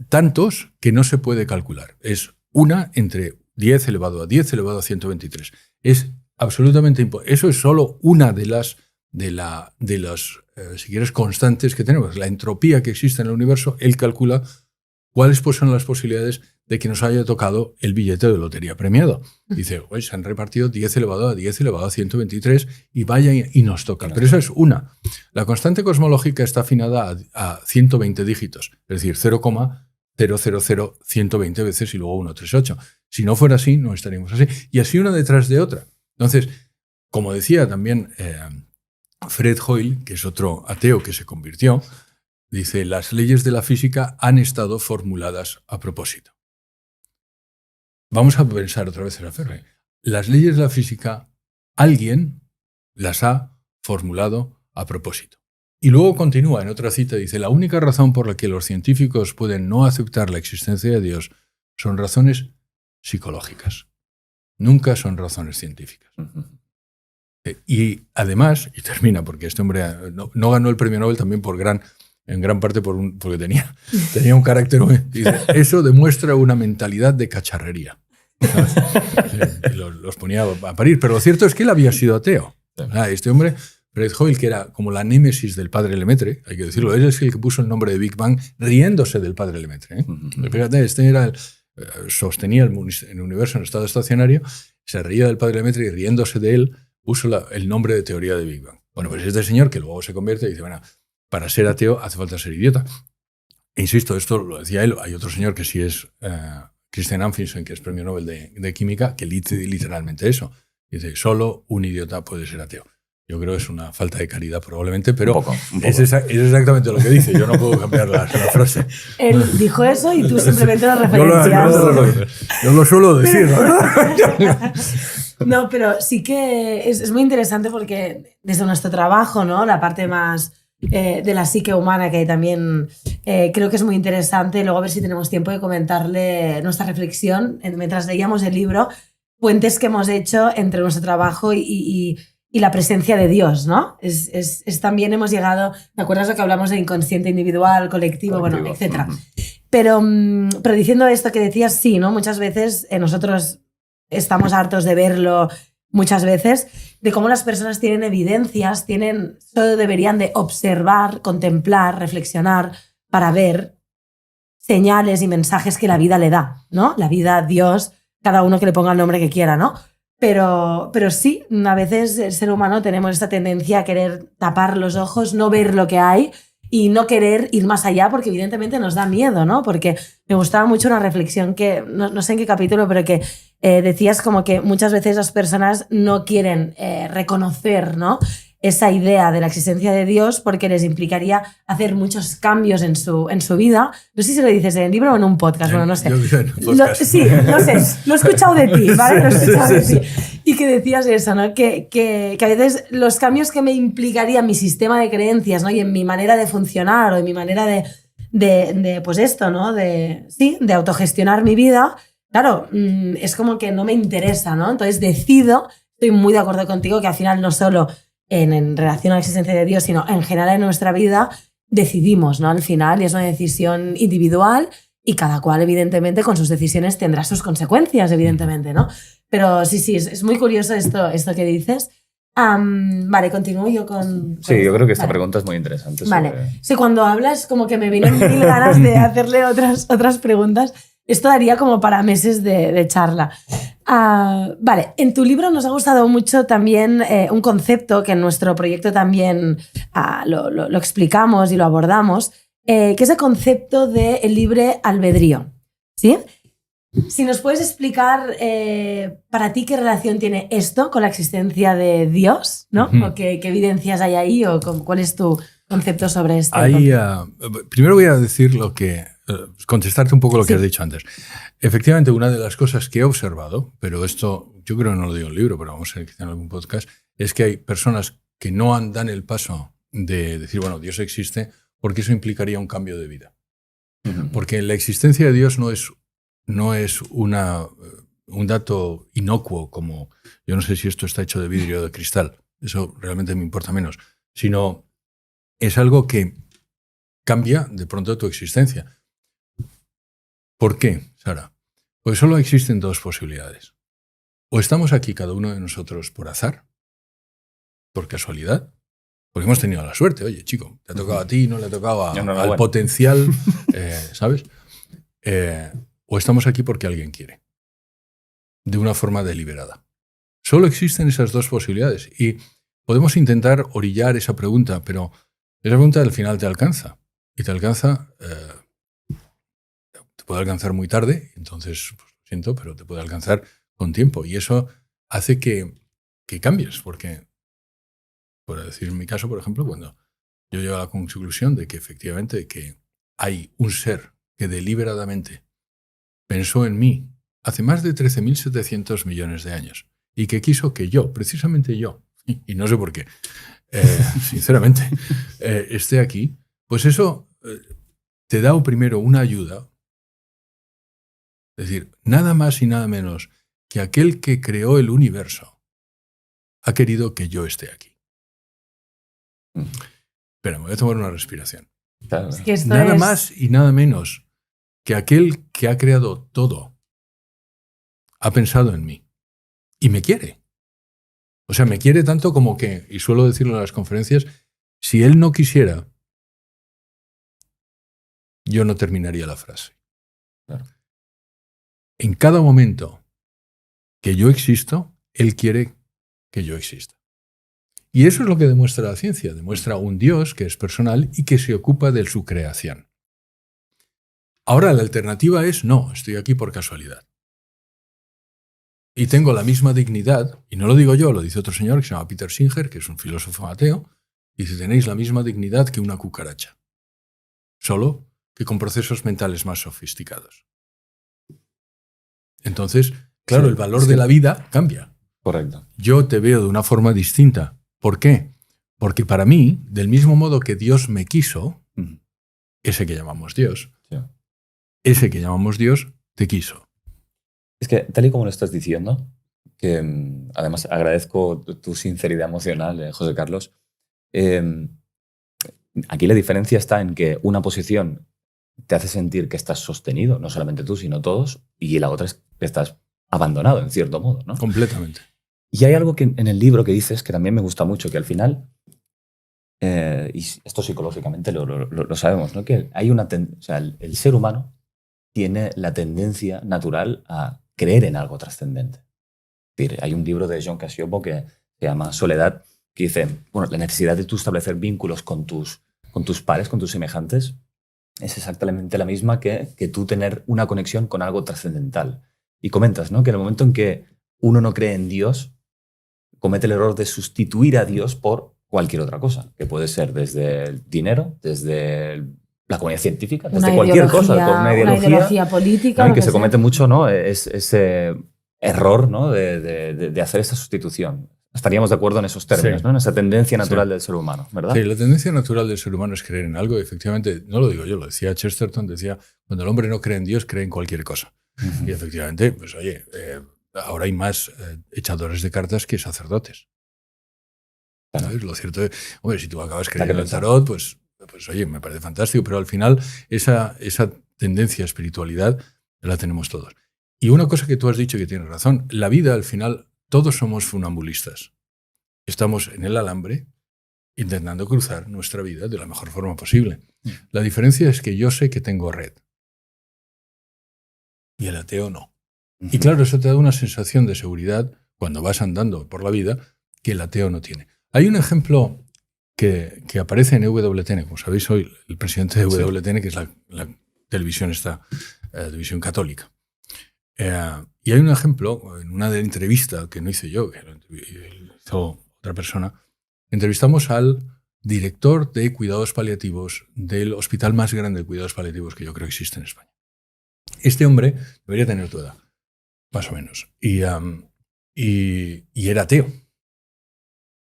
tantos que no se puede calcular. Es una entre 10 elevado a 10 elevado a 123. Es absolutamente imposible. Eso es solo una de las si quieres, constantes que tenemos. La entropía que existe en el universo, él calcula cuáles son las posibilidades de que nos haya tocado el billete de lotería premiado. Dice, se han repartido 10 elevado a 10 elevado a 123 y vaya y nos toca. Pero esa es una. La constante cosmológica está afinada a 120 dígitos, es decir, 0,000 veces y luego 138. Si no fuera así, no estaríamos así. Y así una detrás de otra. Entonces, como decía también Fred Hoyle, que es otro ateo que se convirtió, dice, las leyes de la física han estado formuladas a propósito. Vamos a pensar otra vez en la Ferre. Las leyes de la física, alguien las ha formulado a propósito. Y luego continúa en otra cita, dice, la única razón por la que los científicos pueden no aceptar la existencia de Dios son razones psicológicas. Nunca son razones científicas. Y además, y termina, porque este hombre no ganó el premio Nobel también en gran parte porque tenía un carácter... Dice, eso demuestra una mentalidad de cacharrería. Los ponía a parir. Pero lo cierto es que él había sido ateo. Este hombre, Fred Hoyle, que era como la némesis del padre Lemaitre, hay que decirlo, él es el que puso el nombre de Big Bang riéndose del padre Lemaitre. Fíjate, sostenía el universo en estado estacionario, se reía del padre Lemaitre y riéndose de él puso el nombre de teoría de Big Bang. Bueno, pues este señor que luego se convierte y dice, bueno, para ser ateo hace falta ser idiota. E insisto, esto lo decía él. Hay otro señor que sí es Christian Amundsen, que es premio Nobel de Química, que dice literalmente eso. Dice, solo un idiota puede ser ateo. Yo creo que es una falta de caridad probablemente, pero un poco. Es exactamente lo que dice. Yo no puedo cambiar la frase. Él dijo eso y tú simplemente lo referencias. Yo lo suelo decir, ¿no? No, pero sí que es muy interesante porque desde nuestro trabajo, ¿no? La parte más de la psique humana que también creo que es muy interesante. Luego a ver si tenemos tiempo de comentarle nuestra reflexión mientras leíamos el libro, puentes que hemos hecho entre nuestro trabajo y y la presencia de Dios, ¿no? Es también hemos llegado, ¿te acuerdas lo que hablamos de inconsciente individual, colectivo, bueno, etcétera? Pero diciendo esto que decías, sí, ¿no? Muchas veces nosotros estamos hartos de verlo muchas veces, de cómo las personas tienen evidencias, solo deberían de observar, contemplar, reflexionar para ver señales y mensajes que la vida le da, ¿no? La vida, Dios, cada uno que le ponga el nombre que quiera, ¿no? Pero sí, a veces el ser humano tenemos esta tendencia a querer tapar los ojos, no ver lo que hay y no querer ir más allá porque evidentemente nos da miedo, ¿no? Porque me gustaba mucho una reflexión que, no sé en qué capítulo, pero que decías como que muchas veces las personas no quieren reconocer, ¿no?, esa idea de la existencia de Dios porque les implicaría hacer muchos cambios en su vida. No sé si lo dices en el libro o en un podcast, bueno, no sé. Sí, no sé, lo he escuchado de ti, ¿vale? Lo he escuchado de ti. Y que decías eso, ¿no? Que a veces los cambios que me implicaría en mi sistema de creencias, ¿no?, y en mi manera de funcionar o en mi manera de pues esto, ¿no?, de autogestionar mi vida, claro, es como que no me interesa, ¿no? Entonces decido, estoy muy de acuerdo contigo que al final no solo en relación a la existencia de Dios, sino en general en nuestra vida, decidimos, ¿no? Al final, y es una decisión individual y cada cual, evidentemente, con sus decisiones tendrá sus consecuencias, evidentemente, ¿no? Pero sí, es muy curioso esto que dices. Vale, continúo yo con... Sí, yo creo que esta pregunta es muy interesante. Vale. Sí, cuando hablas como que me vienen mil ganas de hacerle otras preguntas. Esto daría como para meses de charla. Vale, en tu libro nos ha gustado mucho también un concepto que en nuestro proyecto también lo explicamos y lo abordamos, que es el concepto del libre albedrío, ¿sí? Si nos puedes explicar para ti qué relación tiene esto con la existencia de Dios, ¿no? O qué evidencias hay ahí o cuál es tu concepto sobre esto. Primero voy a decir contestarte un poco lo que has dicho antes. Efectivamente, una de las cosas que he observado, pero esto yo creo que no lo digo en el libro, pero vamos a ver quizá en algún podcast, es que hay personas que no dan el paso de decir, bueno, Dios existe, porque eso implicaría un cambio de vida. Porque la existencia de Dios no es un dato inocuo como, yo no sé si esto está hecho de vidrio o de cristal, eso realmente me importa menos, sino es algo que cambia de pronto tu existencia. ¿Por qué, Sara? Pues solo existen dos posibilidades. O estamos aquí cada uno de nosotros por azar, por casualidad, porque hemos tenido la suerte, oye, chico, te ha tocado a ti, no le ha tocado al potencial, ¿sabes? O estamos aquí porque alguien quiere, de una forma deliberada. Solo existen esas dos posibilidades y podemos intentar orillar esa pregunta, pero esa pregunta al final te alcanza. Y te alcanza... te puede alcanzar muy tarde, entonces, pues, lo siento, pero te puede alcanzar con tiempo. Y eso hace que cambies, porque, por decir en mi caso, por ejemplo, cuando yo llego a la conclusión de que efectivamente que hay un ser que deliberadamente pensó en mí hace más de 13.700 millones de años y que quiso que yo, precisamente yo, y no sé por qué, sinceramente, esté aquí, pues eso te da primero una ayuda. Es decir, nada más y nada menos que aquel que creó el universo ha querido que yo esté aquí. Espera, me voy a tomar una respiración. Claro. Es que nada más y nada menos que aquel que ha creado todo ha pensado en mí y me quiere. O sea, me quiere tanto como que, y suelo decirlo en las conferencias, si él no quisiera, yo no terminaría la frase. Claro. En cada momento que yo existo, él quiere que yo exista. Y eso es lo que demuestra la ciencia. Demuestra un Dios que es personal y que se ocupa de su creación. Ahora, la alternativa es, no, estoy aquí por casualidad. Y tengo la misma dignidad, y no lo digo yo, lo dice otro señor que se llama Peter Singer, que es un filósofo ateo, y dice, tenéis la misma dignidad que una cucaracha, solo que con procesos mentales más sofisticados. Entonces, claro, el valor de la vida cambia. Correcto. Yo te veo de una forma distinta. ¿Por qué? Porque para mí, del mismo modo que Dios me quiso, ese que llamamos Dios, ese que llamamos Dios te quiso. Es que, tal y como lo estás diciendo, que además agradezco tu sinceridad emocional, José Carlos. Aquí la diferencia está en que una posición te hace sentir que estás sostenido, no solamente tú, sino todos, y la otra es que estás abandonado, en cierto modo, ¿no? Completamente. Y hay algo que en el libro que dices que también me gusta mucho, que al final, y esto psicológicamente lo sabemos, ¿no? Que hay una o sea, el ser humano tiene la tendencia natural a creer en algo trascendente. Es decir, hay un libro de John Cacioppo que se llama Soledad, que dice, bueno, la necesidad de tú establecer vínculos con tus pares, con tus semejantes, es exactamente la misma que tú tener una conexión con algo trascendental. Y comentas, ¿no? Que en el momento en que uno no cree en Dios, comete el error de sustituir a Dios por cualquier otra cosa, que puede ser desde el dinero, desde la comunidad científica, desde cualquier cosa, por una ideología política. ¿no? Y que se comete mucho, ¿no? Ese error, ¿no? de hacer esa sustitución. Estaríamos de acuerdo en esos términos, sí, ¿no? En esa tendencia natural del ser humano, ¿verdad? Sí, la tendencia natural del ser humano es creer en algo. Efectivamente, no lo digo yo, lo decía Chesterton, decía, cuando el hombre no cree en Dios, cree en cualquier cosa. Uh-huh. Y efectivamente, pues oye, ahora hay más echadores de cartas que sacerdotes. Claro. Lo cierto es, hombre, si tú acabas creyendo en el tarot, pues oye, me parece fantástico, pero al final esa tendencia a espiritualidad la tenemos todos. Y una cosa que tú has dicho que tienes razón, la vida al final, todos somos funambulistas. Estamos en el alambre intentando cruzar nuestra vida de la mejor forma posible. La diferencia es que yo sé que tengo red y el ateo no. Y claro, eso te da una sensación de seguridad cuando vas andando por la vida que el ateo no tiene. Hay un ejemplo que aparece en EWTN, como sabéis, soy el presidente de EWTN, que es la televisión división católica. Y hay un ejemplo, en una entrevista que no hice yo, que lo hizo otra persona, entrevistamos al director de cuidados paliativos del hospital más grande de cuidados paliativos que yo creo que existe en España. Este hombre debería tener tu edad, más o menos, y era ateo.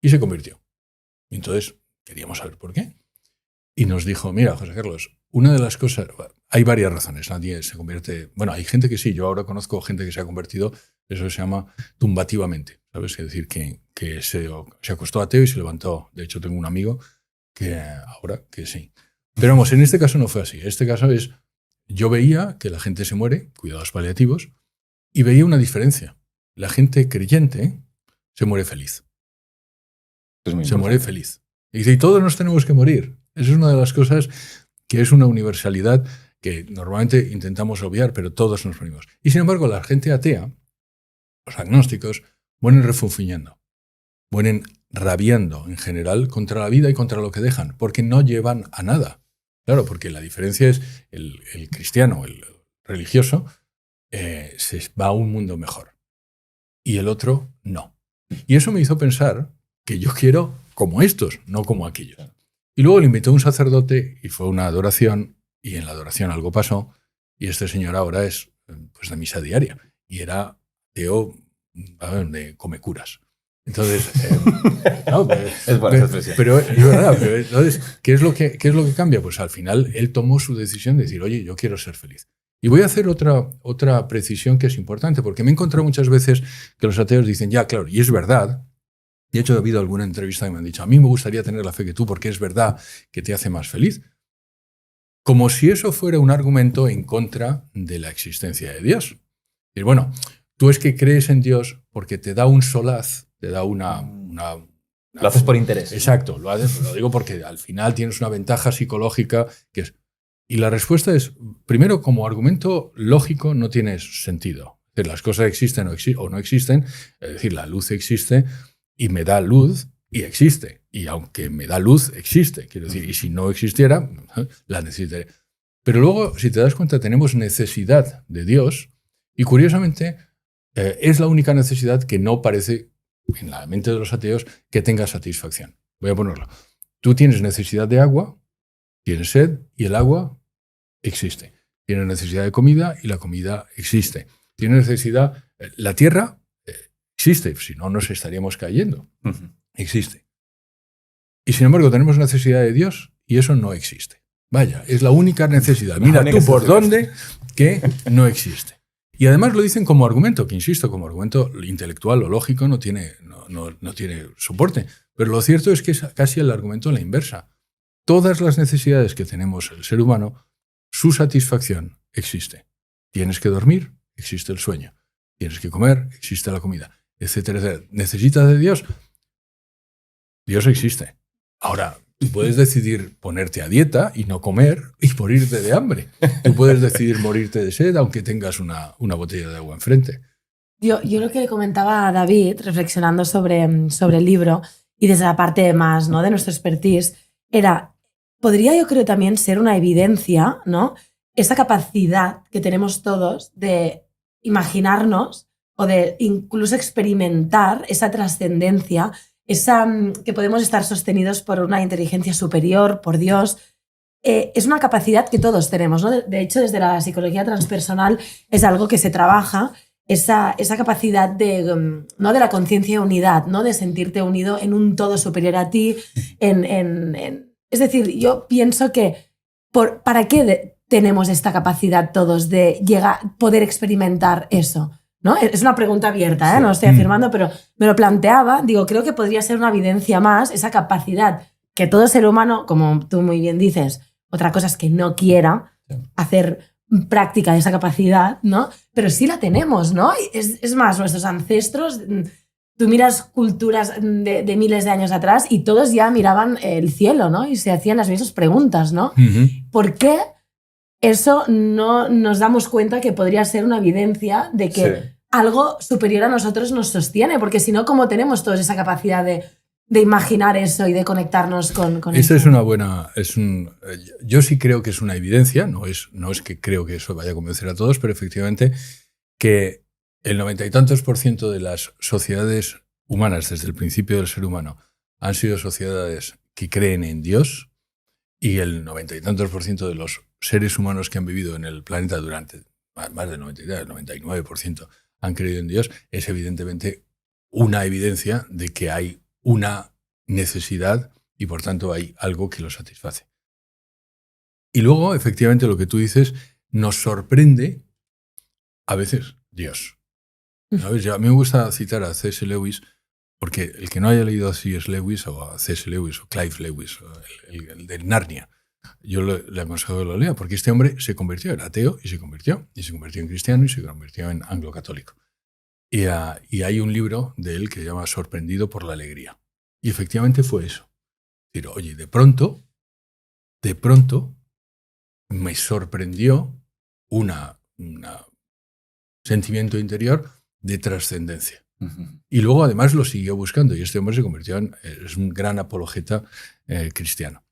Y se convirtió. Y entonces queríamos saber por qué. Y nos dijo, mira, José Carlos, una de las cosas... Hay varias razones. Nadie se convierte... Bueno, hay gente que sí. Yo ahora conozco gente que se ha convertido, eso se llama tumbativamente. ¿Sabes? Es decir, que se acostó ateo y se levantó. De hecho, tengo un amigo que ahora que sí. Pero vamos, en este caso no fue así. En este caso es... Yo veía que la gente se muere, cuidados paliativos, y veía una diferencia. La gente creyente se muere feliz. Se muere feliz. Y dice, y todos nos tenemos que morir. Esa es una de las cosas que es una universalidad que normalmente intentamos obviar, pero todos nos morimos. Y sin embargo, la gente atea, los agnósticos, mueren refunfuñando, mueren rabiando en general contra la vida y contra lo que dejan, porque no llevan a nada. Claro, porque la diferencia es el cristiano, el religioso, se va a un mundo mejor. Y el otro, no. Y eso me hizo pensar que yo quiero como estos, no como aquellos. Y luego le invitó a un sacerdote y fue una adoración, y en la adoración algo pasó, y este señor ahora es pues, de misa diaria, y era ateo de come curas. Entonces, no, es buena expresión. Pero es verdad, pero entonces, ¿qué es lo que cambia? Pues al final él tomó su decisión de decir, oye, yo quiero ser feliz. Y voy a hacer otra precisión que es importante, porque me he encontrado muchas veces que los ateos dicen, ya, claro, y es verdad. De hecho, ha habido alguna entrevista que me han dicho, a mí me gustaría tener la fe que tú, porque es verdad que te hace más feliz. Como si eso fuera un argumento en contra de la existencia de Dios. Y bueno, tú es que crees en Dios porque te da un solaz, te da una lo haces por interés. Exacto, lo digo porque al final tienes una ventaja psicológica que es... Y la respuesta es, primero, como argumento lógico no tiene sentido. Es decir, las cosas existen o no existen, es decir, la luz existe y me da luz y existe. Y aunque me da luz, existe. Quiero decir, y si no existiera, la necesitaré. Pero luego, si te das cuenta, tenemos necesidad de Dios y curiosamente es la única necesidad que no parece en la mente de los ateos que tenga satisfacción. Voy a ponerlo. Tú tienes necesidad de agua, tienes sed y el agua existe. Tienes necesidad de comida y la comida existe. Tienes necesidad... La tierra existe, si no nos estaríamos cayendo. Existe. Y sin embargo tenemos necesidad de Dios y eso no existe. Vaya, es la única necesidad. Mira tú por dónde que no existe. Y además lo dicen como argumento, que insisto, como argumento intelectual o lógico no tiene soporte. Pero lo cierto es que es casi el argumento en la inversa. Todas las necesidades que tenemos el ser humano, su satisfacción existe. Tienes que dormir, existe el sueño. Tienes que comer, existe la comida, etcétera, etcétera. ¿Necesitas de Dios? Dios existe. Ahora, tú puedes decidir ponerte a dieta y no comer y morirte de hambre. Tú puedes decidir morirte de sed aunque tengas una botella de agua enfrente. Yo lo que le comentaba a David, reflexionando sobre el libro y desde la parte más, ¿no?, de nuestro expertise, podría yo creo también ser una evidencia, ¿no?, esa capacidad que tenemos todos de imaginarnos o de incluso experimentar esa trascendencia, que podemos estar sostenidos por una inteligencia superior, por Dios. Es una capacidad que todos tenemos, ¿no? De hecho, desde la psicología transpersonal es algo que se trabaja, esa capacidad ¿no?, de la conciencia de unidad, ¿no?, de sentirte unido en un todo superior a ti. Es decir, yo pienso que ¿para qué tenemos esta capacidad todos de poder experimentar eso? ¿No? Es una pregunta abierta, no lo estoy afirmando, pero me lo planteaba. Digo, creo que podría ser una evidencia más, esa capacidad que todo ser humano, como tú muy bien dices, otra cosa es que no quiera hacer práctica de esa capacidad, ¿no? Pero sí la tenemos, ¿no? Es más, nuestros ancestros, tú miras culturas de miles de años atrás y todos ya miraban el cielo, ¿no? Y se hacían las mismas preguntas, ¿no? ¿Por qué eso no nos damos cuenta que podría ser una evidencia de que algo superior a nosotros nos sostiene? Porque si no, ¿cómo tenemos todos esa capacidad de imaginar eso y de conectarnos con Esa eso? es una buena... yo sí creo que es una evidencia, no es que creo que eso vaya a convencer a todos, pero efectivamente que el 90 y tantos % de las sociedades humanas desde el principio del ser humano han sido sociedades que creen en Dios, y el 90 y tantos % de los seres humanos que han vivido en el planeta durante más del 99% han creído en Dios, es evidentemente una evidencia de que hay una necesidad y por tanto hay algo que lo satisface. Y luego, efectivamente, lo que tú dices, nos sorprende a veces Dios. ¿Sabes? A mí me gusta citar a C.S. Lewis, porque el que no haya leído a C.S. Lewis o a C.S. Lewis o Clive Lewis, o el de Narnia, yo le aconsejo que lo lea, porque este hombre se convirtió, era ateo y se convirtió en cristiano y se convirtió en anglo-católico. Y hay un libro de él que se llama Sorprendido por la alegría. Y efectivamente fue eso. Es decir, oye, de pronto me sorprendió un sentimiento interior de trascendencia. Y luego además lo siguió buscando y este hombre se convirtió es un gran apologeta cristiano.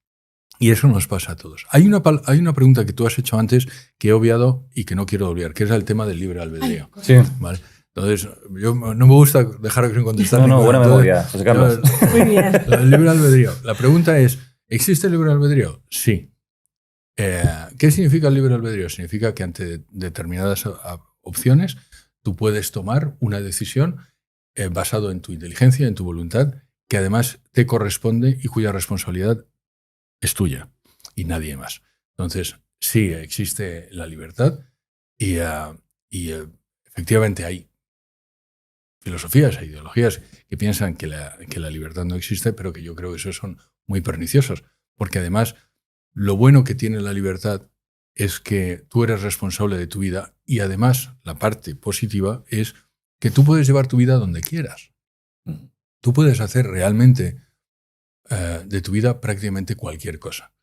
Y eso nos pasa a todos. Hay una pregunta que tú has hecho antes que he obviado y que no quiero obviar, que es el tema del libre albedrío. Sí. ¿Vale? Entonces, yo no me gusta dejar sin contestar. No, buena memoria, José Carlos. Muy bien. El libre albedrío. La pregunta es, ¿existe el libre albedrío? Sí. ¿Qué significa el libre albedrío? Significa que ante determinadas opciones tú puedes tomar una decisión basado en tu inteligencia, en tu voluntad, que además te corresponde y cuya responsabilidad es tuya y nadie más. Entonces, sí, existe la libertad y efectivamente hay filosofías e ideologías que piensan que la libertad no existe, pero que yo creo que esos son muy perniciosos, porque además lo bueno que tiene la libertad es que tú eres responsable de tu vida y además la parte positiva es que tú puedes llevar tu vida donde quieras. Tú puedes hacer realmente de tu vida prácticamente cualquier cosa.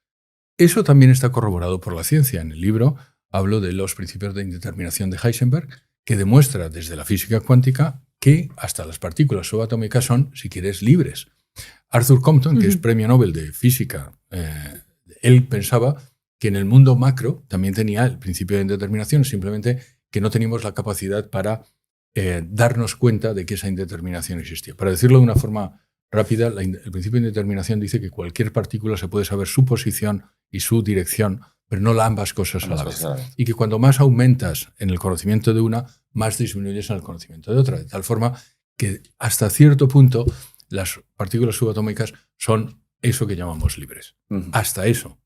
Eso también está corroborado por la ciencia. En el libro hablo de los principios de indeterminación de Heisenberg, que demuestra desde la física cuántica que hasta las partículas subatómicas son, si quieres, libres. Arthur Compton, que es premio Nobel de física, él pensaba que en el mundo macro también tenía el principio de indeterminación, simplemente que no teníamos la capacidad para darnos cuenta de que esa indeterminación existía. Para decirlo de una forma rápida, el principio de indeterminación dice que cualquier partícula se puede saber su posición y su dirección, pero no ambas cosas a la vez. Y que cuando más aumentas en el conocimiento de una, más disminuyes en el conocimiento de otra. De tal forma que hasta cierto punto las partículas subatómicas son eso que llamamos libres. Hasta eso.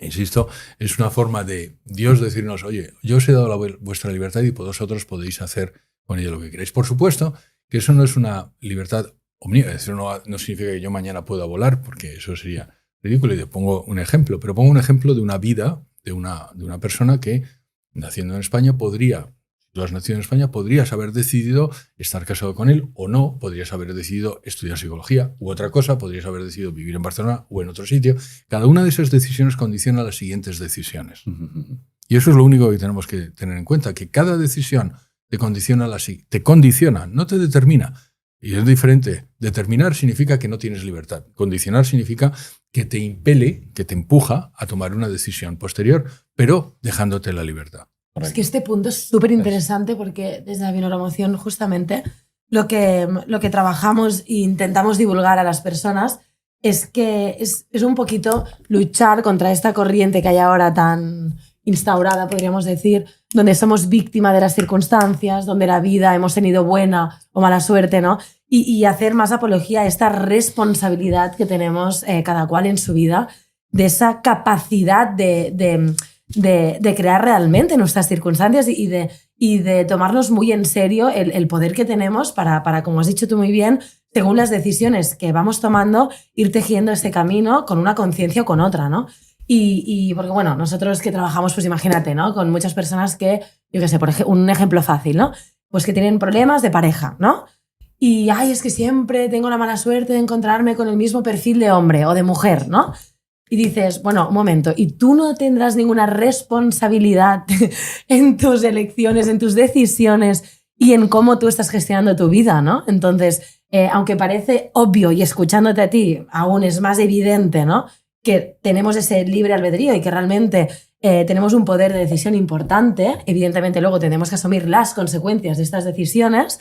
Insisto, es una forma de Dios decirnos, oye, yo os he dado vuestra libertad y vosotros podéis hacer con ella lo que queráis. Por supuesto que eso no es una libertad omnímoda, eso no significa que yo mañana pueda volar, porque eso sería ridículo. Y te pongo un ejemplo, pero pongo un ejemplo de una vida de una persona que, naciendo en España, si tú has nacido en España, podrías haber decidido estar casado con él o no, podrías haber decidido estudiar psicología u otra cosa, podrías haber decidido vivir en Barcelona o en otro sitio. Cada una de esas decisiones condiciona las siguientes decisiones. Y eso es lo único que tenemos que tener en cuenta, que cada decisión te condiciona, no te determina. Y es diferente. Determinar significa que no tienes libertad. Condicionar significa que te impele, que te empuja a tomar una decisión posterior, pero dejándote la libertad. Es que este punto es súper interesante porque desde la bioneuroemoción justamente lo que trabajamos e intentamos divulgar a las personas es que es un poquito luchar contra esta corriente que hay ahora tan instaurada, podríamos decir, donde somos víctima de las circunstancias, donde la vida hemos tenido buena o mala suerte, ¿no? Y hacer más apología a esta responsabilidad que tenemos cada cual en su vida, de esa capacidad de crear realmente nuestras circunstancias y de tomarnos muy en serio el poder que tenemos para, como has dicho tú muy bien, según las decisiones que vamos tomando, ir tejiendo este camino con una conciencia o con otra, ¿no? Y porque, bueno, nosotros que trabajamos, pues imagínate, ¿no? Con muchas personas que, yo qué sé, por ejemplo, un ejemplo fácil, ¿no? Pues que tienen problemas de pareja, ¿no? Y, ay, es que siempre tengo la mala suerte de encontrarme con el mismo perfil de hombre o de mujer, ¿no? Y dices, bueno, un momento, ¿y tú no tendrás ninguna responsabilidad en tus elecciones, en tus decisiones y en cómo tú estás gestionando tu vida, ¿no? Entonces, aunque parece obvio y escuchándote a ti aún es más evidente, ¿no? Que tenemos ese libre albedrío y que realmente tenemos un poder de decisión importante, evidentemente luego tenemos que asumir las consecuencias de estas decisiones,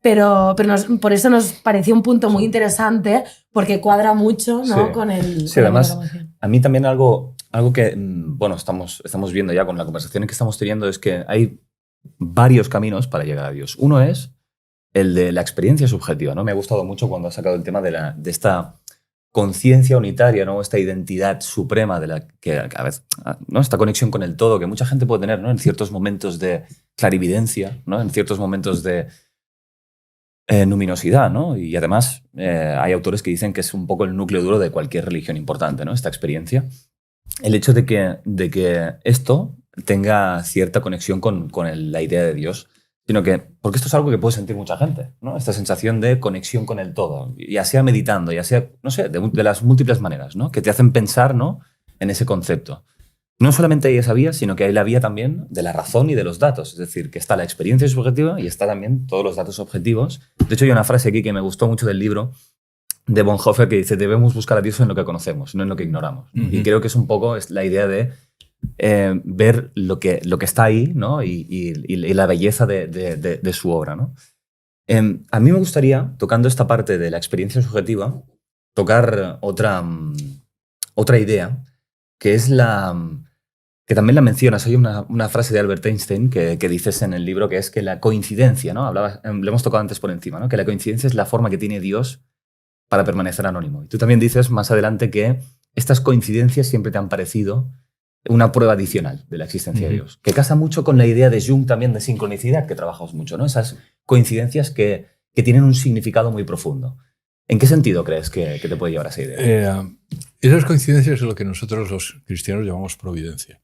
pero por eso nos pareció un punto muy interesante porque cuadra mucho, ¿no? Sí. Con el... Sí, además, a mí también algo que, bueno, estamos viendo ya con la conversación que estamos teniendo es que hay varios caminos para llegar a Dios. Uno es el de la experiencia subjetiva, ¿no? Me ha gustado mucho cuando has sacado el tema de esta conciencia unitaria, ¿no? Esta identidad suprema de la que a veces, ¿no? Esta conexión con el todo que mucha gente puede tener, ¿no? En ciertos momentos de clarividencia, ¿no? En ciertos momentos de luminosidad, ¿no? Y además hay autores que dicen que es un poco el núcleo duro de cualquier religión importante, ¿no? Esta experiencia. El hecho de que esto tenga cierta conexión con la idea de Dios, sino que, porque esto es algo que puede sentir mucha gente, ¿no? Esta sensación de conexión con el todo, ya sea meditando, ya sea, no sé, de las múltiples maneras, ¿no? Que te hacen pensar, ¿no? En ese concepto. No solamente hay esa vía, sino que hay la vía también de la razón y de los datos. Es decir, que está la experiencia subjetiva y está también todos los datos objetivos. De hecho, hay una frase aquí que me gustó mucho del libro de Bonhoeffer que dice: debemos buscar a Dios en lo que conocemos, no en lo que ignoramos. Y creo que es un poco la idea de ver lo que está ahí, ¿no? y la belleza de su obra, ¿no? A mí me gustaría, tocando esta parte de la experiencia subjetiva, tocar otra idea, que es que también la mencionas. Hay una frase de Albert Einstein que dices en el libro, que es que la coincidencia, ¿no? Lo hemos tocado antes por encima, ¿no? Que la coincidencia es la forma que tiene Dios para permanecer anónimo. Y tú también dices más adelante que estas coincidencias siempre te han parecido una prueba adicional de la existencia de Dios, que casa mucho con la idea de Jung también de sincronicidad, que trabajamos mucho, ¿no? Esas coincidencias que tienen un significado muy profundo. ¿En qué sentido crees que te puede llevar a esa idea? Esas coincidencias es lo que nosotros los cristianos llamamos providencia.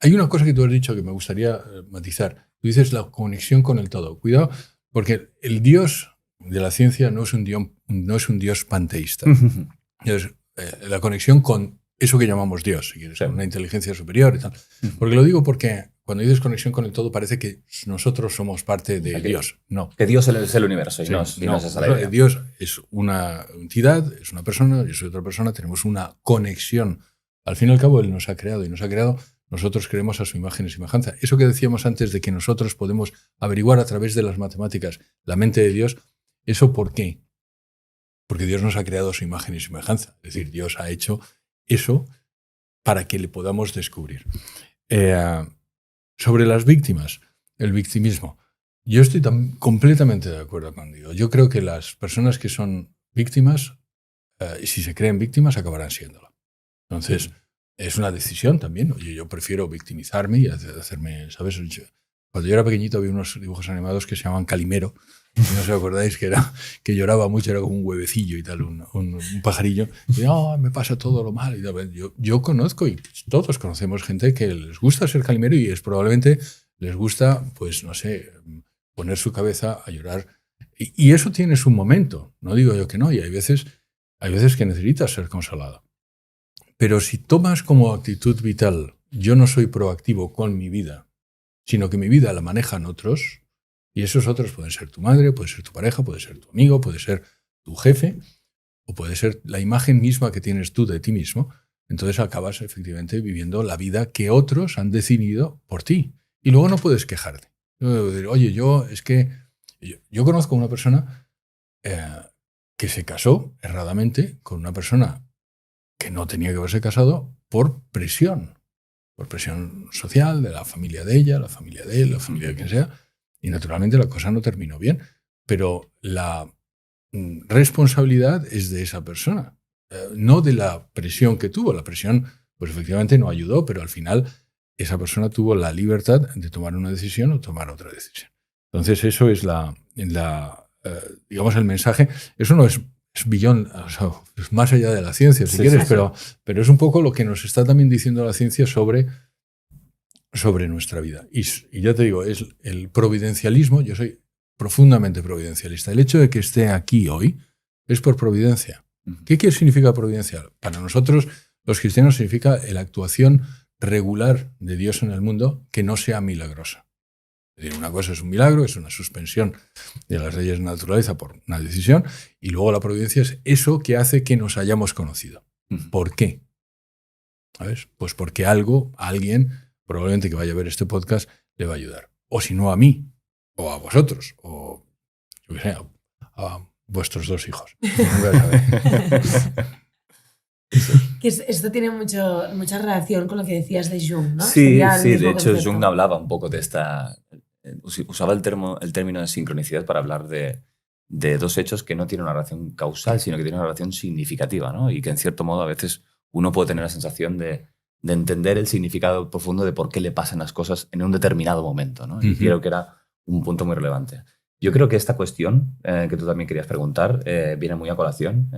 Hay una cosa que tú has dicho que me gustaría matizar. Tú dices la conexión con el todo. Cuidado, porque el Dios de la ciencia no es un Dios panteísta. Es la conexión con eso que llamamos Dios, si quieres, una inteligencia superior y tal. Porque lo digo porque cuando dices conexión con el todo parece que nosotros somos parte de Dios. No. Que Dios es el universo y no es esa la idea. Dios es una entidad, es una persona, yo soy otra persona, tenemos una conexión. Al fin y al cabo, Él nos ha creado y nos ha creado, nosotros creemos a su imagen y semejanza. Eso que decíamos antes de que nosotros podemos averiguar a través de las matemáticas la mente de Dios, ¿eso por qué? Porque Dios nos ha creado a su imagen y semejanza. Es decir, Dios ha hecho eso para que le podamos descubrir. Sobre las víctimas, el victimismo. Yo estoy completamente de acuerdo contigo. Yo creo que las personas que son víctimas, si se creen víctimas, acabarán siéndolo. Entonces, es una decisión también. Oye, yo prefiero victimizarme y hacerme, ¿sabes? Cuando yo era pequeñito había unos dibujos animados que se llamaban Calimero. No sé si os acordáis que lloraba mucho, era como un huevecillo y tal, un pajarillo. Y me pasa todo lo mal. Y yo conozco, y todos conocemos gente que les gusta ser calimero y probablemente les gusta, pues no sé, poner su cabeza a llorar. Y eso tiene su momento, no digo yo que no, y hay veces que necesitas ser consolado. Pero si tomas como actitud vital, yo no soy proactivo con mi vida, sino que mi vida la manejan otros, y esos otros pueden ser tu madre, puede ser tu pareja, puede ser tu amigo, puede ser tu jefe, o puede ser la imagen misma que tienes tú de ti mismo, entonces acabas efectivamente viviendo la vida que otros han decidido por ti. Y luego no puedes quejarte. Oye, yo conozco a una persona que se casó erradamente con una persona que no tenía que haberse casado por presión social de la familia de ella, la familia de él, la familia de quien sea, y naturalmente la cosa no terminó bien, pero la responsabilidad es de esa persona, no de la presión que tuvo. La presión, pues efectivamente no ayudó, pero al final esa persona tuvo la libertad de tomar una decisión o tomar otra decisión. Entonces eso es digamos, el mensaje. Eso no es beyond, o sea, es más allá de la ciencia, si quieres, sí. Pero es un poco lo que nos está también diciendo la ciencia sobre nuestra vida. Y ya te digo, es el providencialismo. Yo soy profundamente providencialista. El hecho de que esté aquí hoy es por providencia. ¿Qué significa providencia? Para nosotros, los cristianos, significa la actuación regular de Dios en el mundo que no sea milagrosa. Es decir, una cosa es un milagro, es una suspensión de las leyes de la naturaleza por una decisión, y luego la providencia es eso que hace que nos hayamos conocido. ¿Por qué? ¿Sabes? Pues porque alguien, probablemente que vaya a ver este podcast, le va a ayudar. O si no, a mí, o a vosotros, o yo qué sé, a vuestros 2 hijos. Esto tiene mucha relación con lo que decías de Jung, ¿no? Sí, de hecho Jung hablaba un poco de esta... Usaba el término de sincronicidad para hablar de 2 hechos que no tienen una relación causal, sino que tienen una relación significativa, ¿no? Y que en cierto modo a veces uno puede tener la sensación de entender el significado profundo de por qué le pasan las cosas en un determinado momento, ¿no? Y creo que era un punto muy relevante. Yo creo que esta cuestión que tú también querías preguntar viene muy a colación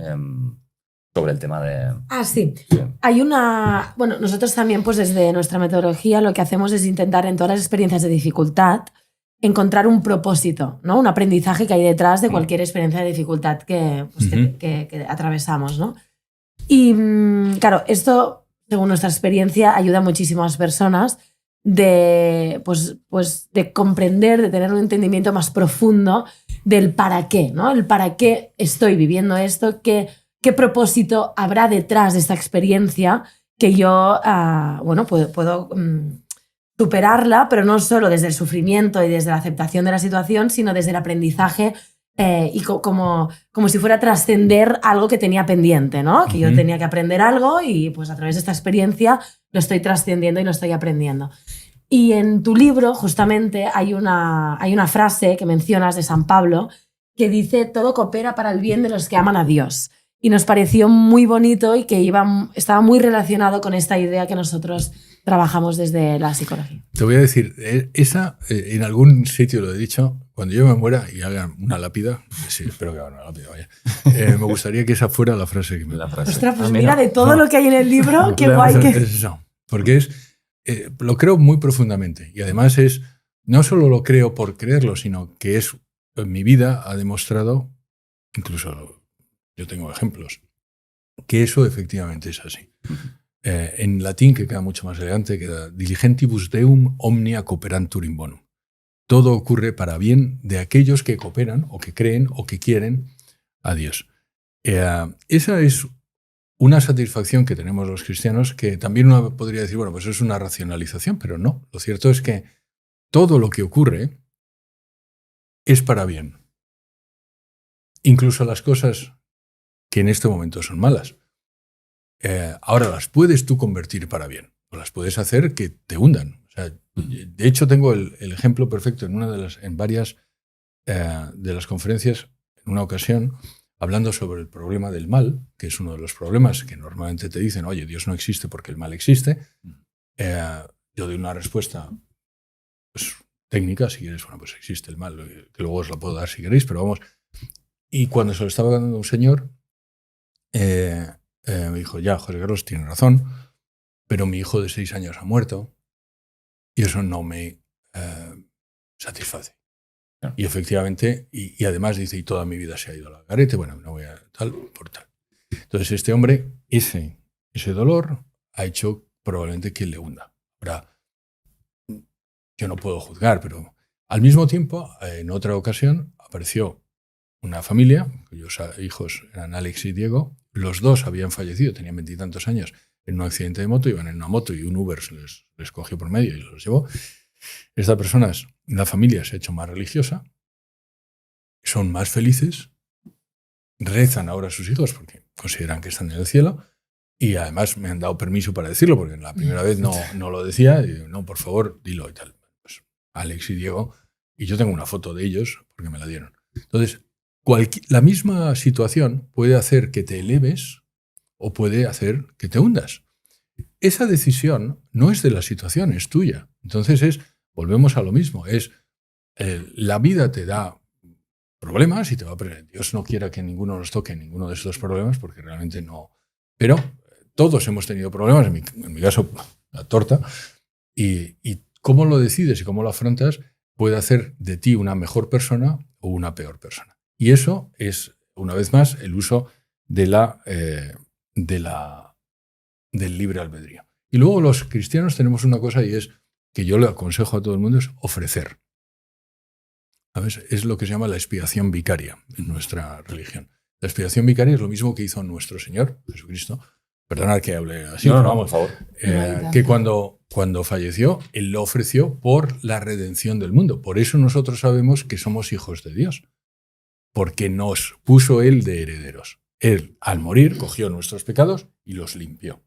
sobre el tema de... Sí. Hay una... Bueno, nosotros también, pues desde nuestra metodología, lo que hacemos es intentar en todas las experiencias de dificultad encontrar un propósito, ¿no? Un aprendizaje que hay detrás de cualquier experiencia de dificultad que atravesamos, ¿no? Y claro, esto, según nuestra experiencia, ayuda muchísimo a las personas de comprender, de tener un entendimiento más profundo del para qué, ¿no? El para qué estoy viviendo esto, qué propósito habrá detrás de esta experiencia que yo puedo superarla, pero no solo desde el sufrimiento y desde la aceptación de la situación, sino desde el aprendizaje y como si fuera a trascender algo que tenía pendiente, ¿no? Que yo tenía que aprender algo y pues a través de esta experiencia lo estoy trascendiendo y lo estoy aprendiendo. Y en tu libro justamente hay una frase que mencionas de San Pablo que dice: todo coopera para el bien de los que aman a Dios. Y nos pareció muy bonito y que estaba muy relacionado con esta idea que nosotros trabajamos desde la psicología. Te voy a decir, en algún sitio lo he dicho, cuando yo me muera y hagan una lápida, sí, espero que hagan una lápida, vaya, me gustaría que esa fuera la frase que me... Ostras, pues mira, de todo lo que hay en el libro, qué guay que... Es eso, porque lo creo muy profundamente, y además no solo lo creo por creerlo, sino que mi vida ha demostrado, incluso yo tengo ejemplos, que eso efectivamente es así. En latín, que queda mucho más elegante, queda diligentibus deum omnia cooperantur in bonum. Todo ocurre para bien de aquellos que cooperan o que creen o que quieren a Dios. Esa es una satisfacción que tenemos los cristianos, que también uno podría decir, bueno, pues es una racionalización, pero no. Lo cierto es que todo lo que ocurre es para bien. Incluso las cosas que en este momento son malas. Ahora las puedes tú convertir para bien, o las puedes hacer que te hundan. O sea, de hecho, tengo el ejemplo perfecto en varias de las conferencias. En una ocasión hablando sobre el problema del mal, que es uno de los problemas que normalmente te dicen, oye, Dios no existe porque el mal existe. Yo doy una respuesta pues, técnica, si quieres, bueno, pues existe el mal, que luego os la puedo dar si queréis, pero vamos. Y cuando se lo estaba dando a un señor, me dijo, ya, José Carlos tiene razón, pero mi hijo de 6 años ha muerto y eso no me satisface. No. Y efectivamente, y además dice, y toda mi vida se ha ido a la garete, bueno, no voy a tal por tal. Entonces este hombre, ese dolor ha hecho probablemente que le hunda. Ahora, yo no puedo juzgar, pero al mismo tiempo, en otra ocasión, apareció una familia, cuyos hijos eran Alex y Diego. Los dos habían fallecido, tenían 20 y tantos años, en un accidente de moto, iban en una moto y un Uber les cogió por medio y los llevó. Estas personas, la familia se ha hecho más religiosa, son más felices, rezan ahora a sus hijos porque consideran que están en el cielo y además me han dado permiso para decirlo porque la primera vez no lo decía. Y digo, no, por favor, dilo y tal. Pues Alex y Diego, y yo tengo una foto de ellos porque me la dieron. Entonces, la misma situación puede hacer que te eleves o puede hacer que te hundas. Esa decisión no es de la situación, es tuya. Entonces volvemos a lo mismo, la vida te da problemas y te va a aprender. Dios no quiera que ninguno nos toque ninguno de estos problemas porque realmente no. Pero todos hemos tenido problemas, en mi caso la torta, y cómo lo decides y cómo lo afrontas puede hacer de ti una mejor persona o una peor persona. Y eso es, una vez más, el uso del libre albedrío. Y luego los cristianos tenemos una cosa y es que yo le aconsejo a todo el mundo, es ofrecer. ¿Sabes? Es lo que se llama la expiación vicaria en nuestra religión. La expiación vicaria es lo mismo que hizo nuestro Señor, Jesucristo. Perdonad que hable así. No, por favor. Que cuando falleció, Él lo ofreció por la redención del mundo. Por eso nosotros sabemos que somos hijos de Dios. Porque nos puso Él de herederos. Él, al morir, cogió nuestros pecados y los limpió.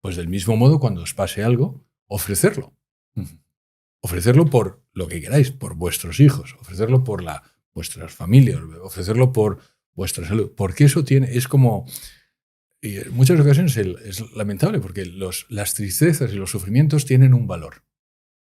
Pues del mismo modo, cuando os pase algo, ofrecerlo. Ofrecerlo por lo que queráis, por vuestros hijos, ofrecerlo por vuestras familias, ofrecerlo por vuestra salud. Porque eso es como... Y en muchas ocasiones es lamentable porque las tristezas y los sufrimientos tienen un valor.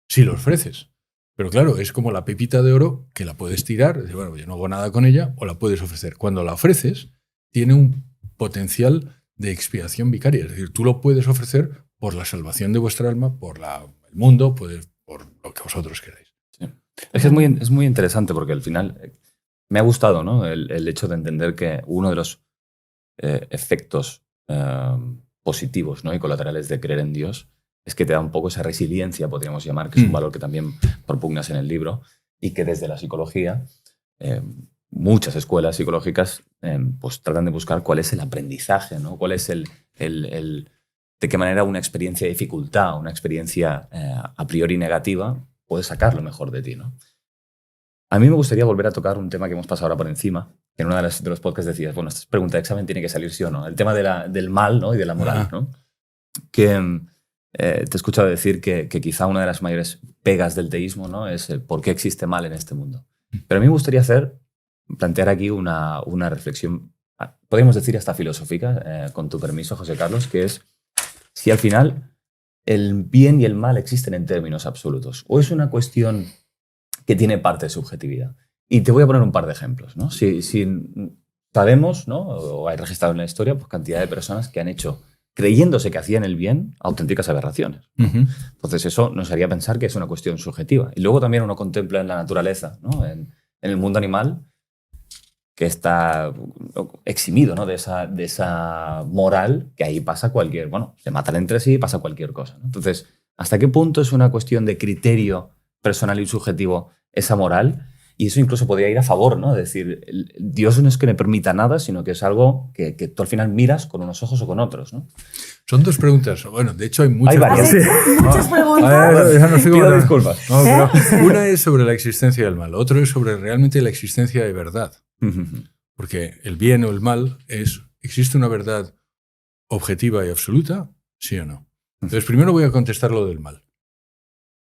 Si lo ofreces. Pero claro, es como la pepita de oro que la puedes tirar, decir, bueno, yo no hago nada con ella, o la puedes ofrecer. Cuando la ofreces, tiene un potencial de expiación vicaria. Es decir, tú lo puedes ofrecer por la salvación de vuestra alma, por el mundo, por lo que vosotros queráis. Sí. Es que es muy interesante porque al final me ha gustado, ¿no? el hecho de entender que uno de los efectos positivos, ¿no? y colaterales de creer en Dios es que te da un poco esa resiliencia, podríamos llamar, que es un valor que también propugnas en el libro, y que desde la psicología muchas escuelas psicológicas pues tratan de buscar cuál es el aprendizaje, ¿no? Cuál es de qué manera una experiencia de dificultad, una experiencia a priori negativa, puede sacar lo mejor de ti, ¿no? A mí me gustaría volver a tocar un tema que hemos pasado ahora por encima, que en uno de los podcasts decías, bueno, esta pregunta de examen tiene que salir sí o no, el tema del mal, ¿no? y de la moral, ¿no? Que te he escuchado decir que quizá una de las mayores pegas del teísmo, ¿no? es el por qué existe mal en este mundo. Pero a mí me gustaría plantear aquí una reflexión, podríamos decir hasta filosófica, con tu permiso, José Carlos, que es si al final el bien y el mal existen en términos absolutos, o es una cuestión que tiene parte de subjetividad. Y te voy a poner un par de ejemplos, ¿no? Si sabemos, ¿no? o hay registrado en la historia, pues cantidad de personas que han hecho, creyéndose que hacían el bien, auténticas aberraciones. Entonces eso nos haría pensar que es una cuestión subjetiva. Y luego también uno contempla en la naturaleza, ¿no? en el mundo animal, que está eximido, ¿no? de esa moral, que ahí pasa se matan entre sí y pasa cualquier cosa, ¿no? Entonces, ¿hasta qué punto es una cuestión de criterio personal y subjetivo esa moral? Y eso incluso podría ir a favor, ¿no? Es decir, Dios no es que me permita nada, sino que es algo que tú al final miras con unos ojos o con otros, ¿no? Son dos preguntas. Bueno, de hecho hay muchas. Hay varias. Muchas preguntas. Pido disculpas. No, pero una es sobre la existencia del mal, otro es sobre realmente la existencia de verdad. Porque el bien o el mal ¿existe una verdad objetiva y absoluta? ¿Sí o no? Entonces, primero voy a contestar lo del mal.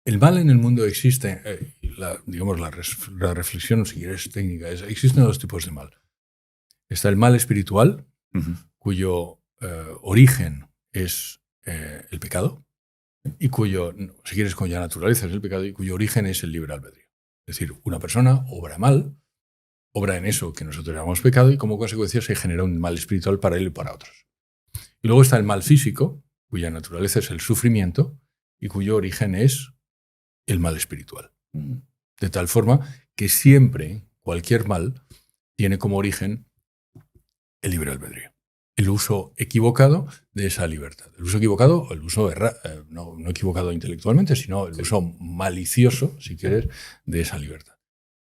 El mal en el mundo existe, la reflexión, si quieres, técnica, existen dos tipos de mal. está el mal espiritual, cuyo origen es el pecado, y cuyo, si quieres, cuya naturaleza es el pecado, y cuyo origen es el libre albedrío. Es decir, una persona obra mal, obra en eso que nosotros llamamos pecado, y como consecuencia se genera un mal espiritual para él y para otros. Y luego está el mal físico, cuya naturaleza es el sufrimiento, y cuyo origen es el mal espiritual. De tal forma que siempre cualquier mal tiene como origen el libre albedrío. El uso equivocado de esa libertad. El uso equivocado, o el uso no equivocado intelectualmente, sino el uso malicioso, si quieres, de esa libertad.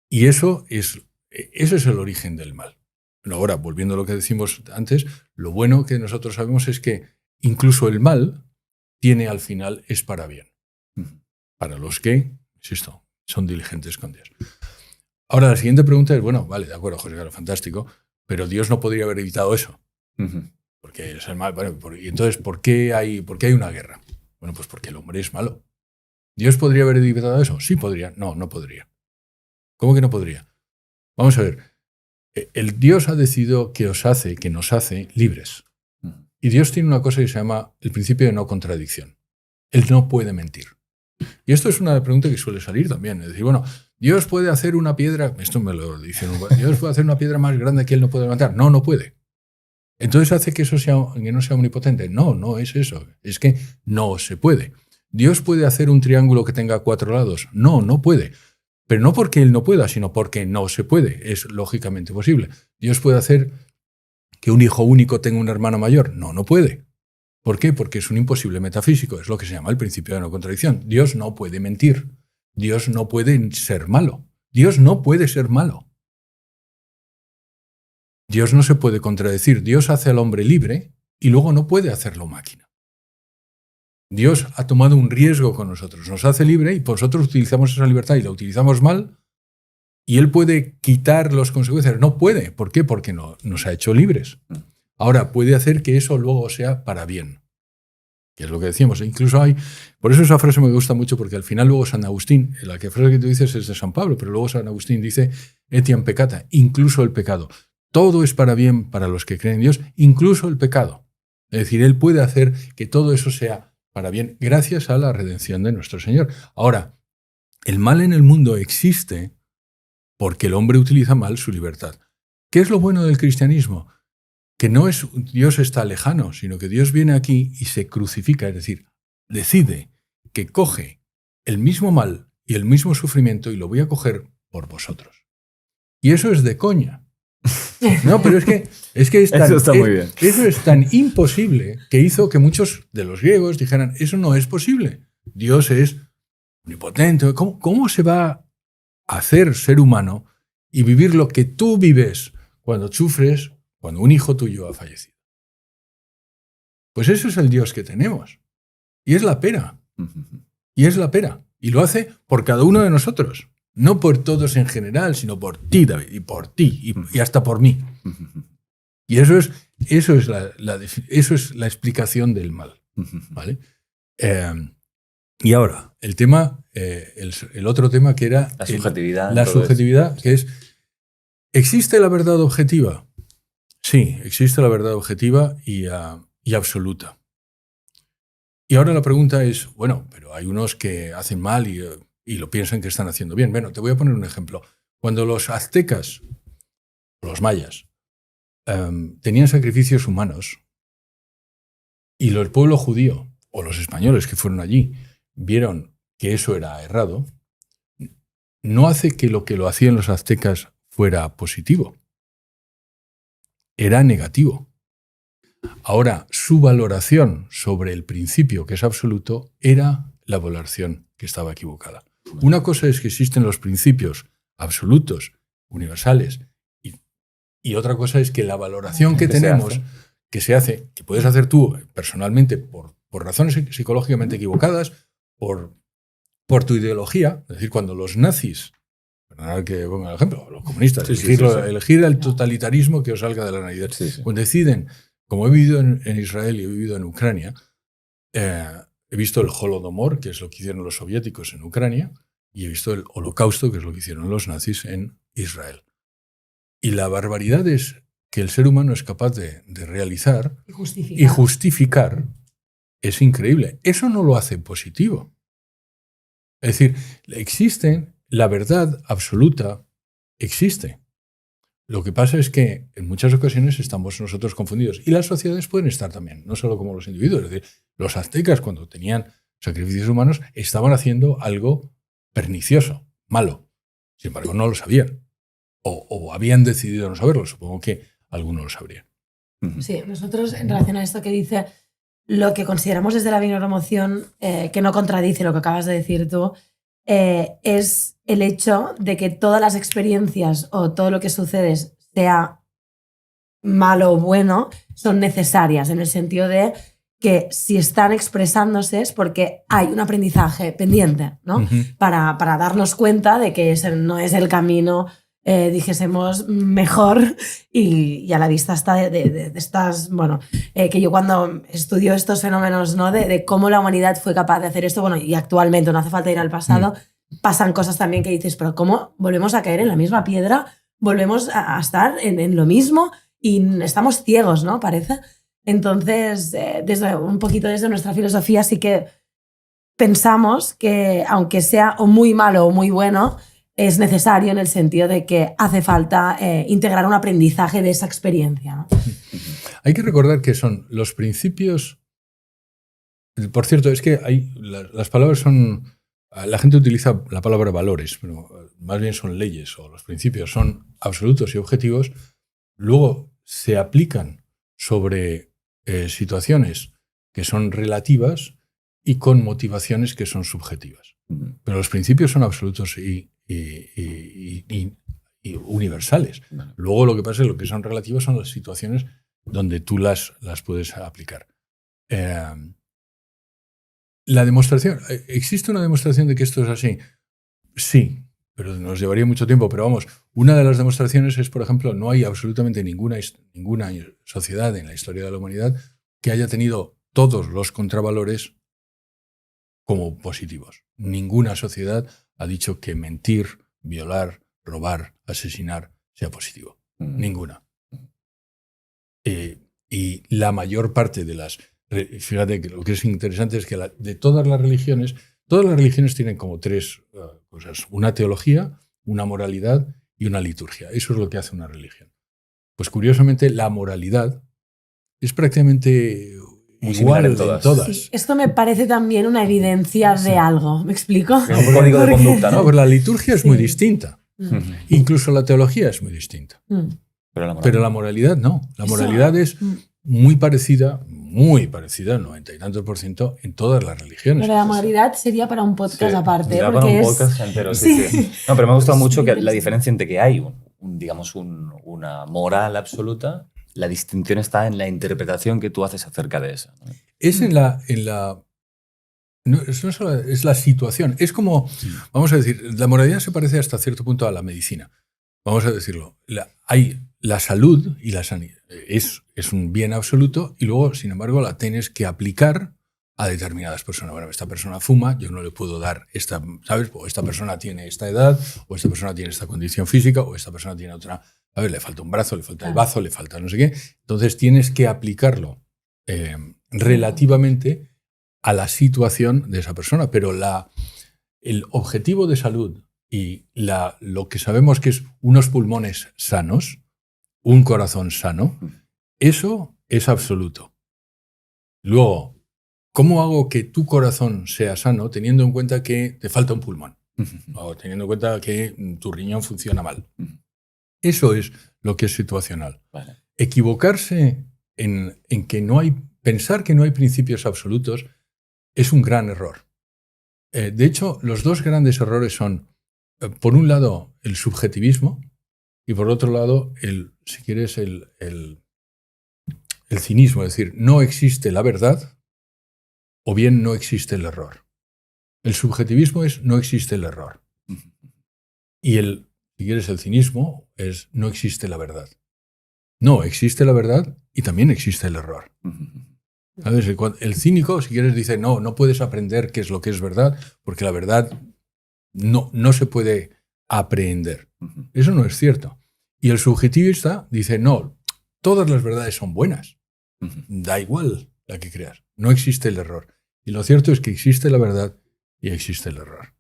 Y eso es el origen del mal. Bueno, ahora, volviendo a lo que decimos antes, lo bueno que nosotros sabemos es que incluso el mal tiene al final es para bien. Para los que, insisto, son diligentes con Dios. Ahora, la siguiente pregunta es, bueno, vale, de acuerdo, José Carlos, fantástico, pero Dios no podría haber evitado eso. Porque es el mal. Bueno, y entonces, ¿por qué hay una guerra? Bueno, pues porque el hombre es malo. ¿Dios podría haber evitado eso? Sí podría. No, no podría. ¿Cómo que no podría? Vamos a ver. El Dios ha decidido que nos hace libres. Y Dios tiene una cosa que se llama el principio de no contradicción. Él no puede mentir. Y esto es una pregunta que suele salir también. Es decir, bueno, Dios puede hacer una piedra, esto me lo dicen, Dios puede hacer una piedra más grande que él no puede levantar. No, no puede. Entonces hace que que no sea omnipotente. No, no es eso. Es que no se puede. ¿Dios puede hacer un triángulo que tenga 4 lados? No, no puede. Pero no porque él no pueda, sino porque no se puede. Es lógicamente posible. ¿Dios puede hacer que un hijo único tenga una hermana mayor? No, no puede. ¿Por qué? Porque es un imposible metafísico. Es lo que se llama el principio de no contradicción. Dios no puede mentir. Dios no puede ser malo. Dios no puede ser malo. Dios no se puede contradecir. Dios hace al hombre libre y luego no puede hacerlo máquina. Dios ha tomado un riesgo con nosotros. Nos hace libre y nosotros utilizamos esa libertad y la utilizamos mal y Él puede quitar las consecuencias. No puede. ¿Por qué? Porque no, nos ha hecho libres. Ahora, puede hacer que eso luego sea para bien. Que es lo que decíamos. Incluso por eso esa frase me gusta mucho, porque al final luego San Agustín, la frase que tú dices es de San Pablo, pero luego San Agustín dice, etiam peccata, incluso el pecado. Todo es para bien para los que creen en Dios, incluso el pecado. Es decir, Él puede hacer que todo eso sea para bien gracias a la redención de nuestro Señor. Ahora, el mal en el mundo existe porque el hombre utiliza mal su libertad. ¿Qué es lo bueno del cristianismo? Que no es Dios está lejano, sino que Dios viene aquí y se crucifica, es decir, decide que coge el mismo mal y el mismo sufrimiento y lo voy a coger por vosotros. Y eso es de coña. No, pero es que Eso está muy bien. Eso es tan imposible que hizo que muchos de los griegos dijeran, eso no es posible. Dios es omnipotente. ¿Cómo se va a hacer ser humano y vivir lo que tú vives cuando sufres, cuando un hijo tuyo ha fallecido? Pues eso es el Dios que tenemos. Y es la pera. Y es la pera. Y lo hace por cada uno de nosotros. No por todos en general, sino por ti, David, y por ti, y hasta por mí. Y eso es la explicación del mal. ¿Vale? Y ahora, el tema, el otro tema que era... La subjetividad. La subjetividad, que es... ¿Existe la verdad objetiva? Sí, existe la verdad objetiva y absoluta. Y ahora la pregunta es, bueno, pero hay unos que hacen mal y lo piensan que están haciendo bien. Bueno, te voy a poner un ejemplo. Cuando los aztecas, los mayas, tenían sacrificios humanos y el pueblo judío o los españoles que fueron allí vieron que eso era errado, no hace que lo hacían los aztecas fuera positivo. Era negativo. Ahora, su valoración sobre el principio, que es absoluto, era la valoración que estaba equivocada. Una cosa es que existen los principios absolutos, universales, y otra cosa es que la valoración que tenemos, que se hace, que puedes hacer tú personalmente por razones psicológicamente equivocadas, por tu ideología, es decir, cuando los nazis, perdonad que ponga el ejemplo, los comunistas, elegir el totalitarismo que os salga de la nariz, cuando deciden, como he vivido en Israel y he vivido en Ucrania, he visto el Holodomor, que es lo que hicieron los soviéticos en Ucrania, y he visto el Holocausto, que es lo que hicieron los nazis en Israel. Y la barbaridad es que el ser humano es capaz de realizar Y y justificar es increíble. Eso no lo hace positivo. Es decir, la verdad absoluta existe. Lo que pasa es que en muchas ocasiones estamos nosotros confundidos. Y las sociedades pueden estar también, no solo como los individuos. Es decir, los aztecas, cuando tenían sacrificios humanos, estaban haciendo algo pernicioso, malo. Sin embargo, no lo sabían. O habían decidido no saberlo. Supongo que algunos lo sabrían. Sí, nosotros, en relación a esto que dice, lo que consideramos desde la bioneuromoción, que no contradice lo que acabas de decir tú, es el hecho de que todas las experiencias o todo lo que sucede, sea malo o bueno, son necesarias, en el sentido de que si están expresándose es porque hay un aprendizaje pendiente, ¿no? Ujú. Para darnos cuenta de que ese no es el camino, dijésemos, mejor, y a la vista está de estas, bueno, que yo cuando estudio estos fenómenos, ¿no? De cómo la humanidad fue capaz de hacer esto, bueno, y actualmente no hace falta ir al pasado, pasan cosas también que dices, pero ¿cómo volvemos a caer en la misma piedra? Volvemos a estar en lo mismo y estamos ciegos, ¿no? Parece. Entonces, un poquito desde nuestra filosofía sí que pensamos que, aunque sea o muy malo o muy bueno, es necesario en el sentido de que hace falta integrar un aprendizaje de esa experiencia, ¿no? Hay que recordar que son los principios. Por cierto, es que las palabras son. La gente utiliza la palabra valores, pero más bien son leyes, o los principios son absolutos y objetivos. Luego se aplican sobre situaciones que son relativas y con motivaciones que son subjetivas. Pero los principios son absolutos y universales. Luego lo que pasa es que lo que son relativas son las situaciones donde tú las puedes aplicar. La demostración, ¿existe una demostración de que esto es así? Sí, pero nos llevaría mucho tiempo. Pero vamos, una de las demostraciones es, por ejemplo, no hay absolutamente ninguna sociedad en la historia de la humanidad que haya tenido todos los contravalores como positivos. Ninguna sociedad ha dicho que mentir, violar, robar, asesinar sea positivo. Ninguna. Y la mayor parte de las... Fíjate que lo que es interesante es que de todas las religiones tienen como tres cosas. Una teología, una moralidad y una liturgia. Eso es lo que hace una religión. Pues curiosamente la moralidad es prácticamente igual en todas. Sí, esto me parece también una evidencia de algo. ¿Me explico? Es un código de conducta, ¿no? No, pero la liturgia es muy distinta. Incluso la teología es muy distinta. Pero la moralidad no. La moralidad es muy parecida, 90 y tantos % en todas las religiones. Pero la moralidad sería para un podcast aparte. Para un podcast entero, sí. No, pero me ha gustado mucho que la diferencia entre que hay una moral absoluta, la distinción está en la interpretación que tú haces acerca de esa, ¿no? Es es la situación. Es como, vamos a decir, la moralidad se parece hasta cierto punto a la medicina. Vamos a decirlo. La salud y la sanidad es un bien absoluto y luego, sin embargo, la tienes que aplicar a determinadas personas. Bueno, esta persona fuma, yo no le puedo dar esta, ¿sabes? O esta persona tiene esta edad, o esta persona tiene esta condición física, o esta persona tiene otra, ¿sabes? Le falta un brazo, le falta el bazo, le falta no sé qué. Entonces tienes que aplicarlo relativamente a la situación de esa persona. Pero el objetivo de salud y lo que sabemos que es unos pulmones sanos, un corazón sano, eso es absoluto. Luego, ¿cómo hago que tu corazón sea sano teniendo en cuenta que te falta un pulmón? O teniendo en cuenta que tu riñón funciona mal. Eso es lo que es situacional. Vale. Equivocarse en que pensar que no hay principios absolutos es un gran error. De hecho, los dos grandes errores son, por un lado, el subjetivismo y por otro lado, si quieres, el cinismo. Es decir, no existe la verdad o bien no existe el error. El subjetivismo es no existe el error. Y si quieres, el cinismo es no existe la verdad. No, existe la verdad y también existe el error. ¿Sabes? El cínico, si quieres, dice no puedes aprender qué es lo que es verdad porque la verdad no se puede aprehender. Eso no es cierto. Y el subjetivista dice no, todas las verdades son buenas. Ujú. Da igual la que creas. No existe el error. Y lo cierto es que existe la verdad y existe el error.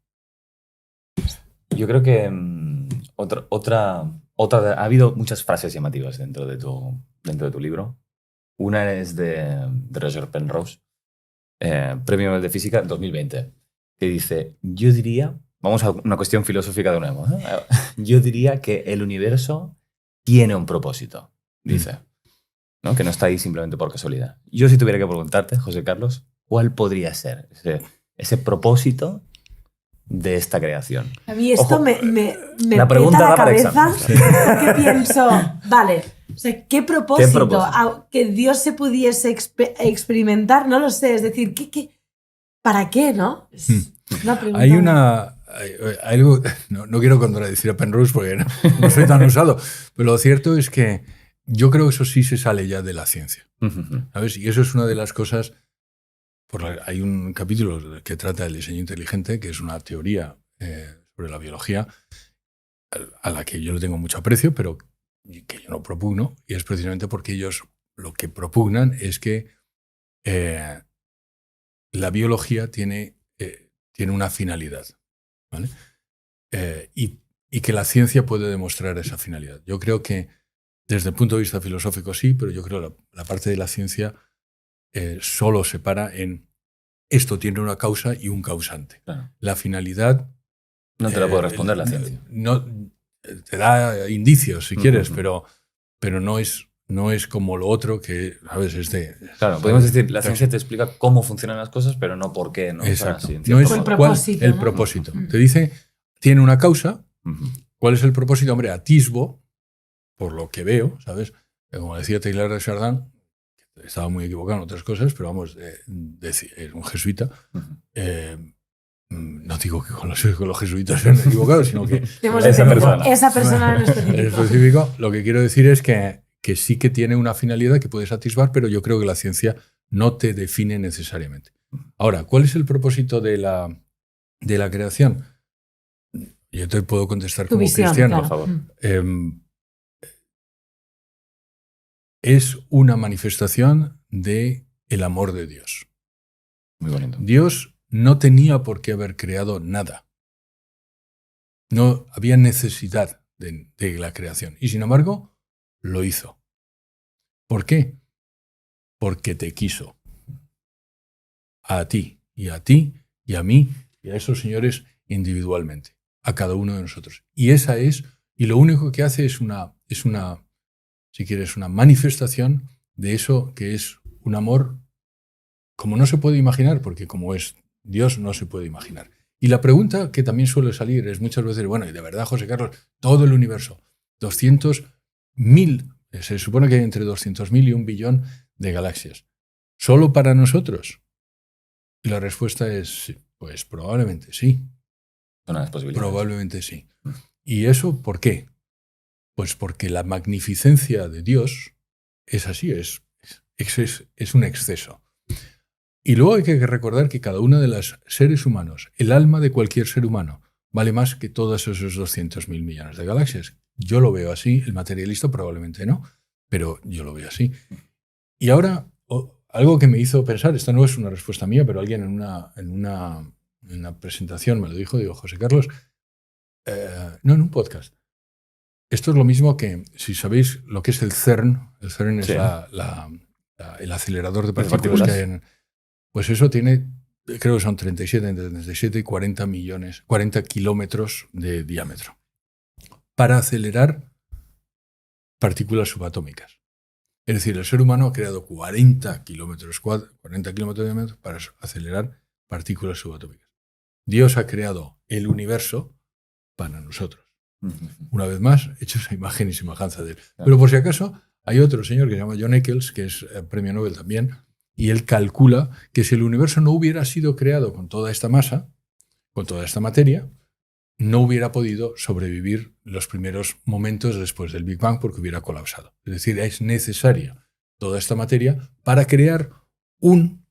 Yo creo que ha habido muchas frases llamativas dentro de tu libro. Una es de Roger Penrose, Premio Nobel de Física 2020, que dice, yo diría, vamos a una cuestión filosófica de nuevo, yo diría que el universo tiene un propósito, dice, ¿no? Que no está ahí simplemente por casualidad. Yo si tuviera que preguntarte, José Carlos, ¿cuál podría ser ese propósito de esta creación? A mí esto Ojo, me la pregunta peta la da para cabeza examen. porque pienso, vale, o sea, ¿qué propósito? Que Dios se pudiese experimentar, no lo sé, es decir, ¿para qué, no? Es una pregunta. Hay algo, no quiero contradecir a Penrose porque no soy tan usado, pero lo cierto es que yo creo que eso sí se sale ya de la ciencia, ¿sabes? Y eso es una de las cosas. Hay un capítulo que trata del diseño inteligente, que es una teoría sobre la biología a la que yo le tengo mucho aprecio, pero que yo no propugno, y es precisamente porque ellos lo que propugnan es que la biología tiene una finalidad, ¿vale? Y que la ciencia puede demostrar esa finalidad. Yo creo que desde el punto de vista filosófico sí, pero yo creo que la parte de la ciencia solo se para en esto tiene una causa y un causante. Claro. La finalidad... No te la puede responder la ciencia. No, te da indicios si quieres, pero no es como lo otro que, ¿sabes? Claro, podemos decir, la ciencia te explica cómo funcionan las cosas, pero no por qué. ¿No? Exacto. Así, No es el propósito. El propósito. Te dice, tiene una causa. ¿Cuál es el propósito? Hombre, atisbo, por lo que veo, ¿sabes? Como decía Taylor de Chardin, estaba muy equivocado en otras cosas, pero vamos, es un jesuita. No digo que con los jesuitas sean equivocados, sino que esa persona en específico. Lo que quiero decir es que sí que tiene una finalidad que puedes atisbar, pero yo creo que la ciencia no te define necesariamente. Ahora, ¿cuál es el propósito de la creación? Yo te puedo contestar como cristiano, por favor. Es una manifestación del amor de Dios. Muy bonito. Dios no tenía por qué haber creado nada. No había necesidad de la creación. Y sin embargo, lo hizo. ¿Por qué? Porque te quiso. A ti, y a ti, y a mí, y a esos señores individualmente. A cada uno de nosotros. Y lo único que hace es una si quieres, una manifestación de eso que es un amor como no se puede imaginar, porque como es Dios no se puede imaginar. Y la pregunta que también suele salir es muchas veces, bueno, y de verdad, José Carlos, todo el universo, 200.000, se supone que hay entre 200.000 y 1 billón de galaxias, ¿solo para nosotros? Y la respuesta es, pues probablemente sí. Son las posibilidades. Probablemente sí. ¿Y eso por qué? Pues porque la magnificencia de Dios es así, es un exceso. Y luego hay que recordar que cada uno de los seres humanos, el alma de cualquier ser humano, vale más que todos esos 200.000 millones de galaxias. Yo lo veo así, el materialista probablemente no, pero yo lo veo así. Y ahora, algo que me hizo pensar, esta no es una respuesta mía, pero alguien en una presentación me lo dijo, digo, José Carlos, no, en un podcast. Esto es lo mismo que, si sabéis lo que es el CERN es el acelerador de partículas que hay en... Pues eso tiene, creo que son 37 y 40 kilómetros de diámetro para acelerar partículas subatómicas. Es decir, el ser humano ha creado 40 kilómetros de diámetro para acelerar partículas subatómicas. Dios ha creado el universo para nosotros. Una vez más, hecho esa imagen y semejanza de él. Pero por si acaso, hay otro señor que se llama John Eccles, que es premio Nobel también, y él calcula que si el universo no hubiera sido creado con toda esta masa, con toda esta materia, no hubiera podido sobrevivir los primeros momentos después del Big Bang porque hubiera colapsado. Es decir, es necesaria toda esta materia para crear un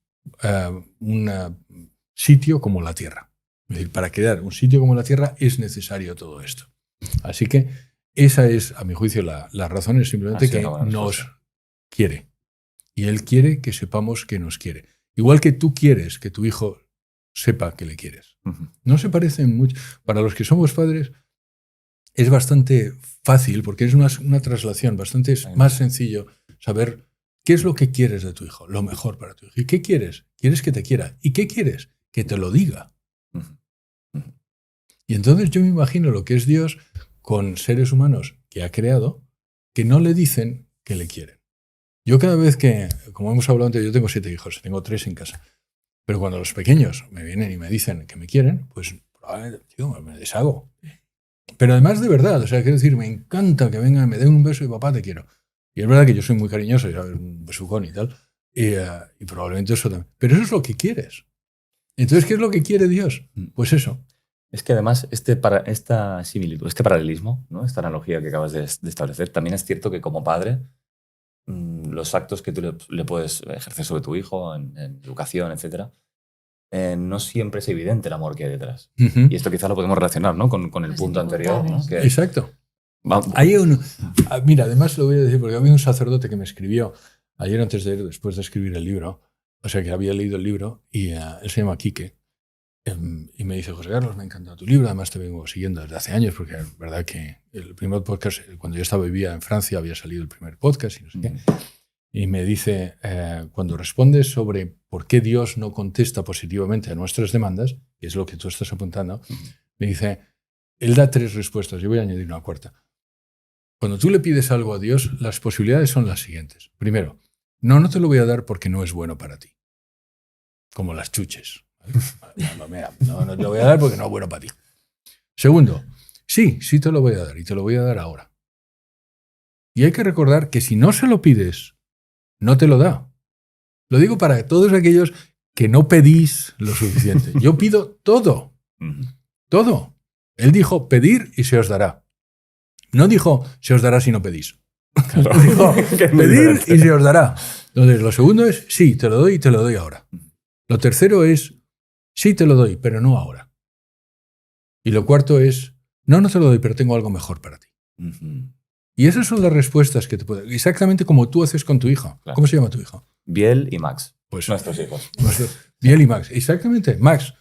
sitio como la Tierra. Es decir, para crear un sitio como la Tierra es necesario todo esto. Así que esa es, a mi juicio, la razón es simplemente que quiere. Y Él quiere que sepamos que nos quiere. Igual que tú quieres que tu hijo sepa que le quieres. No se parecen mucho. Para los que somos padres es bastante fácil, porque es una traslación, bastante más sencillo saber qué es lo que quieres de tu hijo, lo mejor para tu hijo. ¿Y qué quieres? ¿Quieres que te quiera? ¿Y qué quieres? Que te lo diga. Y entonces yo me imagino lo que es Dios con seres humanos que ha creado, que no le dicen que le quieren. Yo cada vez que, como hemos hablado antes, yo tengo 7 hijos, tengo 3 en casa, pero cuando los pequeños me vienen y me dicen que me quieren, pues probablemente, tío, me deshago. Pero además de verdad, o sea, quiero decir, me encanta que vengan, me den un beso y papá, te quiero. Y es verdad que yo soy muy cariñoso, y un besucón y tal, y probablemente eso también. Pero eso es lo que quieres. Entonces, ¿qué es lo que quiere Dios? Pues eso. Es que además esta similitud, este paralelismo, ¿no? Esta analogía que acabas de establecer, también es cierto que como padre, los actos que tú le puedes ejercer sobre tu hijo en educación, etc., no siempre es evidente el amor que hay detrás. Y esto quizás lo podemos relacionar, ¿no? con el punto anterior. ¿no? Que, exacto. Mira, además lo voy a decir porque había un sacerdote que me escribió ayer antes de ir, después de escribir el libro, o sea que había leído el libro, y él se llama Quique, y me dice: José Carlos, me ha encantado tu libro, además te vengo siguiendo desde hace años, porque es verdad que el primer podcast, cuando yo vivía en Francia, había salido el primer podcast y no sé qué. Y me dice, cuando respondes sobre por qué Dios no contesta positivamente a nuestras demandas, que es lo que tú estás apuntando, me dice, él da 3 respuestas, yo voy a añadir una cuarta. Cuando tú le pides algo a Dios, las posibilidades son las siguientes. Primero, no te lo voy a dar porque no es bueno para ti. Como las chuches. No te lo voy a dar porque no es bueno para ti. Segundo, sí te lo voy a dar y te lo voy a dar ahora. Y hay que recordar que si no se lo pides, no te lo da. Lo digo para todos aquellos que no pedís lo suficiente. Yo pido todo. Todo. Él dijo, pedir y se os dará. No dijo, se os dará si no pedís. Claro. Dijo, pedir y se os dará. Entonces, lo segundo es, sí, te lo doy y te lo doy ahora. Lo tercero es, sí te lo doy, pero no ahora. Y lo cuarto es, no te lo doy, pero tengo algo mejor para ti. Y esas son las respuestas que te puedo dar. Exactamente como tú haces con tu hijo. Claro. ¿Cómo se llama tu hijo? Biel y Max. Pues nuestros hijos. Biel y Max. Exactamente. Max,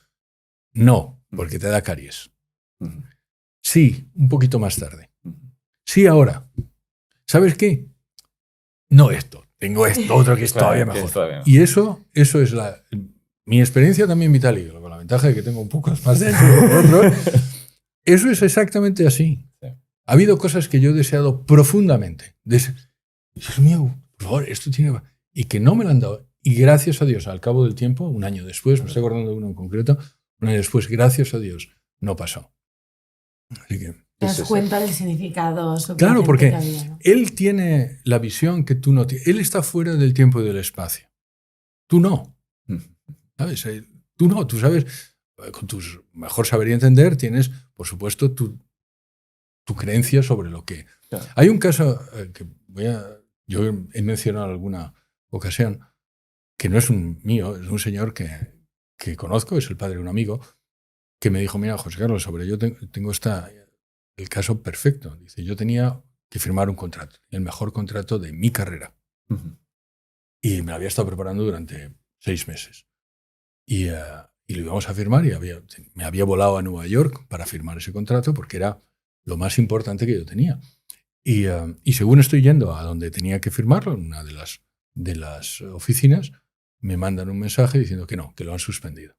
no, porque te da caries. Sí, un poquito más tarde. Sí, ahora. ¿Sabes qué? No esto. Tengo esto otro que es todavía mejor. Y eso es mi experiencia también vital, y con la ventaja de que tengo un poco más de años que otros. Eso es exactamente así. Sí. Ha habido cosas que yo he deseado profundamente. Dios mío, por favor, esto tiene... Y que no me lo han dado. Y gracias a Dios, al cabo del tiempo, un año después, me estoy acordando de uno en concreto, un año después, gracias a Dios, no pasó. Así que... Te das cuenta del significado. Claro, porque que había, ¿no? él tiene la visión que tú no tienes. Él está fuera del tiempo y del espacio. Tú no. ¿Sabes? Tú no. Tú sabes, con tu mejor saber y entender, tienes, por supuesto, tu creencia sobre lo que... Claro. Hay un caso que yo he mencionado en alguna ocasión, que no es un mío, es un señor que conozco, es el padre de un amigo, que me dijo, mira, José Carlos, yo tengo el caso perfecto. Dice, yo tenía que firmar un contrato, el mejor contrato de mi carrera. Y me lo había estado preparando durante 6 meses. Y lo íbamos a firmar y me había volado a Nueva York para firmar ese contrato porque era lo más importante que yo tenía. Y según estoy yendo a donde tenía que firmarlo, en una de las oficinas, me mandan un mensaje diciendo que no, que lo han suspendido.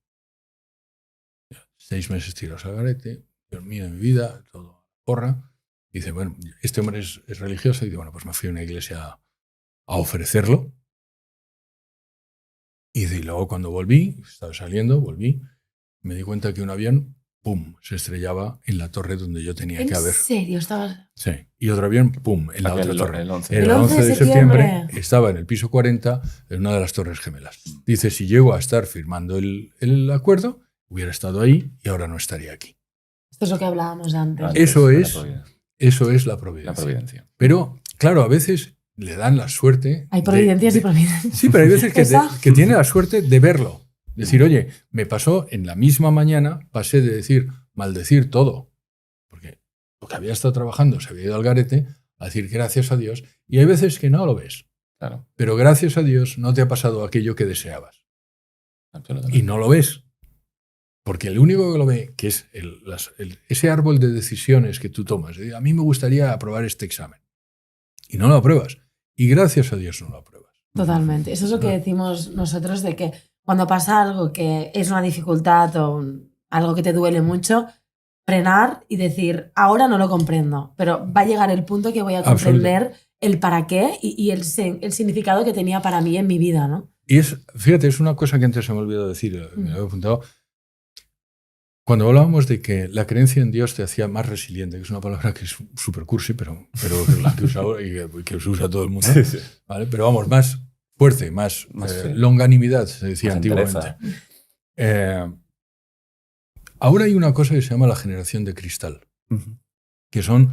6 meses tirados al garete, Dios mío de mi vida, todo porra. Dice, bueno, este hombre es religioso. Y dice, bueno, pues me fui a una iglesia a ofrecerlo. Y luego cuando volví, estaba saliendo, me di cuenta que un avión, ¡pum!, se estrellaba en la torre donde yo tenía que haber. ¿En serio? ¿Estabas? Sí. Y otro avión, ¡pum!, en la otra torre. El 11 de septiembre estaba en el piso 40, en una de las torres gemelas. Dice, si llego a estar firmando el acuerdo, hubiera estado ahí y ahora no estaría aquí. Esto es lo que hablábamos antes. Eso es la providencia. Pero, claro, a veces le dan la suerte... Hay providencias y providencias. Sí, pero hay veces que tiene la suerte de verlo. Decir, oye, me pasó en la misma mañana, pasé de maldecir todo, porque lo que había estado trabajando se había ido al garete, a decir gracias a Dios, y hay veces que no lo ves. Claro, pero gracias a Dios no te ha pasado aquello que deseabas. absolutamente. Y no lo ves. Porque el único que lo ve, que es ese árbol de decisiones que tú tomas, a mí me gustaría aprobar este examen. Y no lo apruebas. Y gracias a Dios no lo apruebas. Totalmente. Eso es lo que decimos nosotros, de que cuando pasa algo que es una dificultad o algo que te duele mucho, frenar y decir, ahora no lo comprendo, pero va a llegar el punto que voy a comprender el para qué y el significado que tenía para mí en mi vida, ¿no? Y fíjate, es una cosa que antes se me olvidó decir, me lo he apuntado. Cuando hablábamos de que la creencia en Dios te hacía más resiliente, que es una palabra que es súper cursi, pero la que usa ahora y que se usa todo el mundo, Sí, sí. ¿vale? Pero vamos, más fuerte, más sí. longanimidad, se decía Más antiguamente. Ahora hay una cosa que se llama la generación de cristal, que son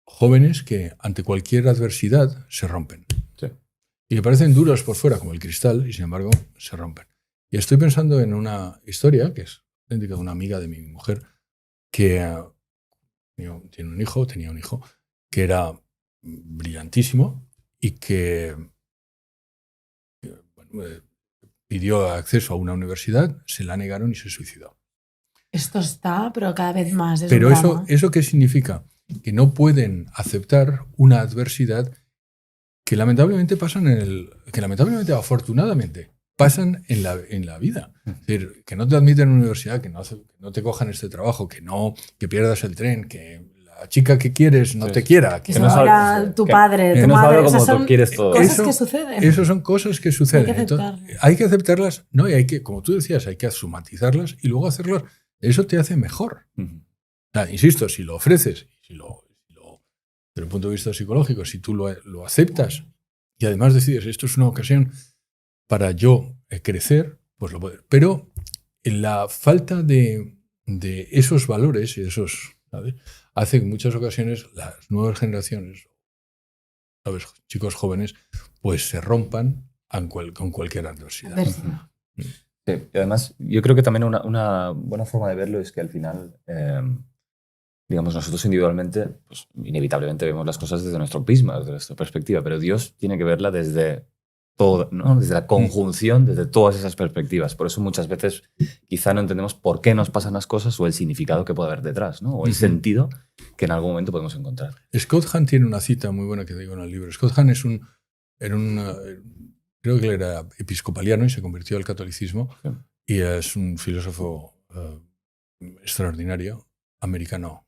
jóvenes que ante cualquier adversidad se rompen. Sí. Y que parecen duros por fuera, como el cristal, y sin embargo se rompen. Y estoy pensando en una historia que es de una amiga de mi mujer que tenía un hijo que era brillantísimo y que pidió acceso a una universidad, se la negaron y se suicidó. Esto está, pero cada vez más. Pero ¿eso qué significa? Que no pueden aceptar una adversidad que lamentablemente o afortunadamente pasan en la vida. Es decir, que no te admiten en una universidad, que no te cojan este trabajo, que pierdas el tren, que la chica que quieres no te quiera. Que no muera tu padre, tu no madre. sabe O sea, cómo son tú quieres todo. cosas que suceden. Eso son cosas que suceden. Hay que aceptarlas. Entonces, hay que aceptarlas, ¿no? Y hay que, como tú decías, hay que somatizarlas y luego hacerlas. Eso te hace mejor. O sea, insisto, si lo ofreces, desde el punto de vista psicológico, si tú lo aceptas y además decides, esto es una ocasión para yo crecer, pues lo puedes. Pero en la falta de esos valores y esos, ¿sabes? Hace que en muchas ocasiones las nuevas generaciones, ¿sabes? Chicos jóvenes, pues se rompan con cualquier adversidad. Sí, y además, yo creo que también una buena forma de verlo es que al final, digamos, nosotros individualmente, pues inevitablemente vemos las cosas desde nuestro prisma, desde nuestra perspectiva, pero Dios tiene que verla desde todo, ¿no? Desde la conjunción, desde todas esas perspectivas. Por eso muchas veces quizá no entendemos por qué nos pasan las cosas o el significado que puede haber detrás, ¿no? O el sentido que en algún momento podemos encontrar. Scott Hahn tiene una cita muy buena que digo en el libro. Scott Hahn creo que él era episcopaliano y se convirtió al catolicismo, sí. Y es un filósofo extraordinario, americano.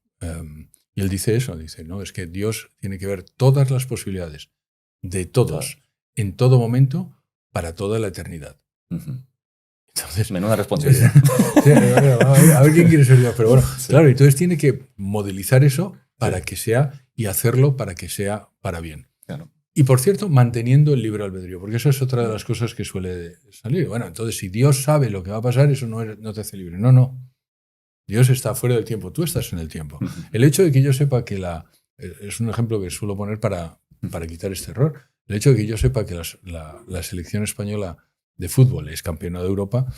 Y él dice eso, ¿no? Es que Dios tiene que ver todas las posibilidades de todos, en todo momento, para toda la eternidad. Entonces, menuda responsabilidad. Sí, a ver quién quiere ser Dios. Pero bueno, sí. Claro, entonces tiene que modelizar eso para que sea, y hacerlo para que sea para bien. Claro. Y por cierto, manteniendo el libre albedrío, porque eso es otra de las cosas que suele salir. Bueno, entonces si Dios sabe lo que va a pasar, eso no te hace libre. No. Dios está fuera del tiempo, tú estás en el tiempo. El hecho de que yo sepa que es un ejemplo que suelo poner para quitar este error. El hecho de que yo sepa que la selección española de fútbol es campeona de Europa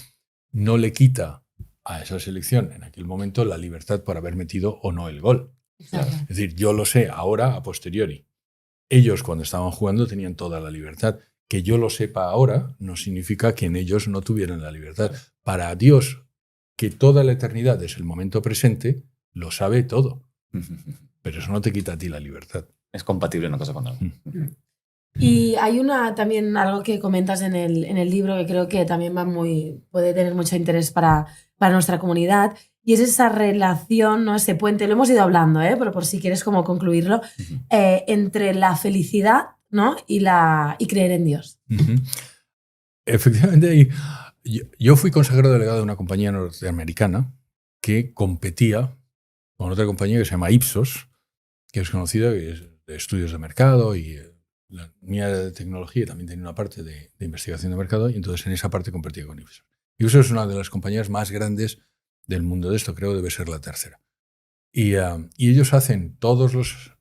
no le quita a esa selección en aquel momento la libertad por haber metido o no el gol. Claro. Es decir, yo lo sé ahora a posteriori. Ellos cuando estaban jugando tenían toda la libertad. Que yo lo sepa ahora no significa que en ellos no tuvieran la libertad. Para Dios, que toda la eternidad es el momento presente, lo sabe todo. Pero eso no te quita a ti la libertad. Es compatible una cosa con la otra. Y hay también algo que comentas en el libro que creo que también puede tener mucho interés para nuestra comunidad, y es esa relación, ¿no? Ese puente, lo hemos ido hablando, pero por si quieres como concluirlo, entre la felicidad, ¿no? y creer en Dios. Efectivamente, yo fui consejero delegado de una compañía norteamericana que competía con otra compañía que se llama Ipsos, que es conocida, que es de estudios de mercado, y la mía de tecnología también tenía una parte de investigación de mercado, y entonces en esa parte competía con Ipsos. Ipsos es una de las compañías más grandes del mundo de esto, creo debe ser la tercera. Y ellos hacen todos los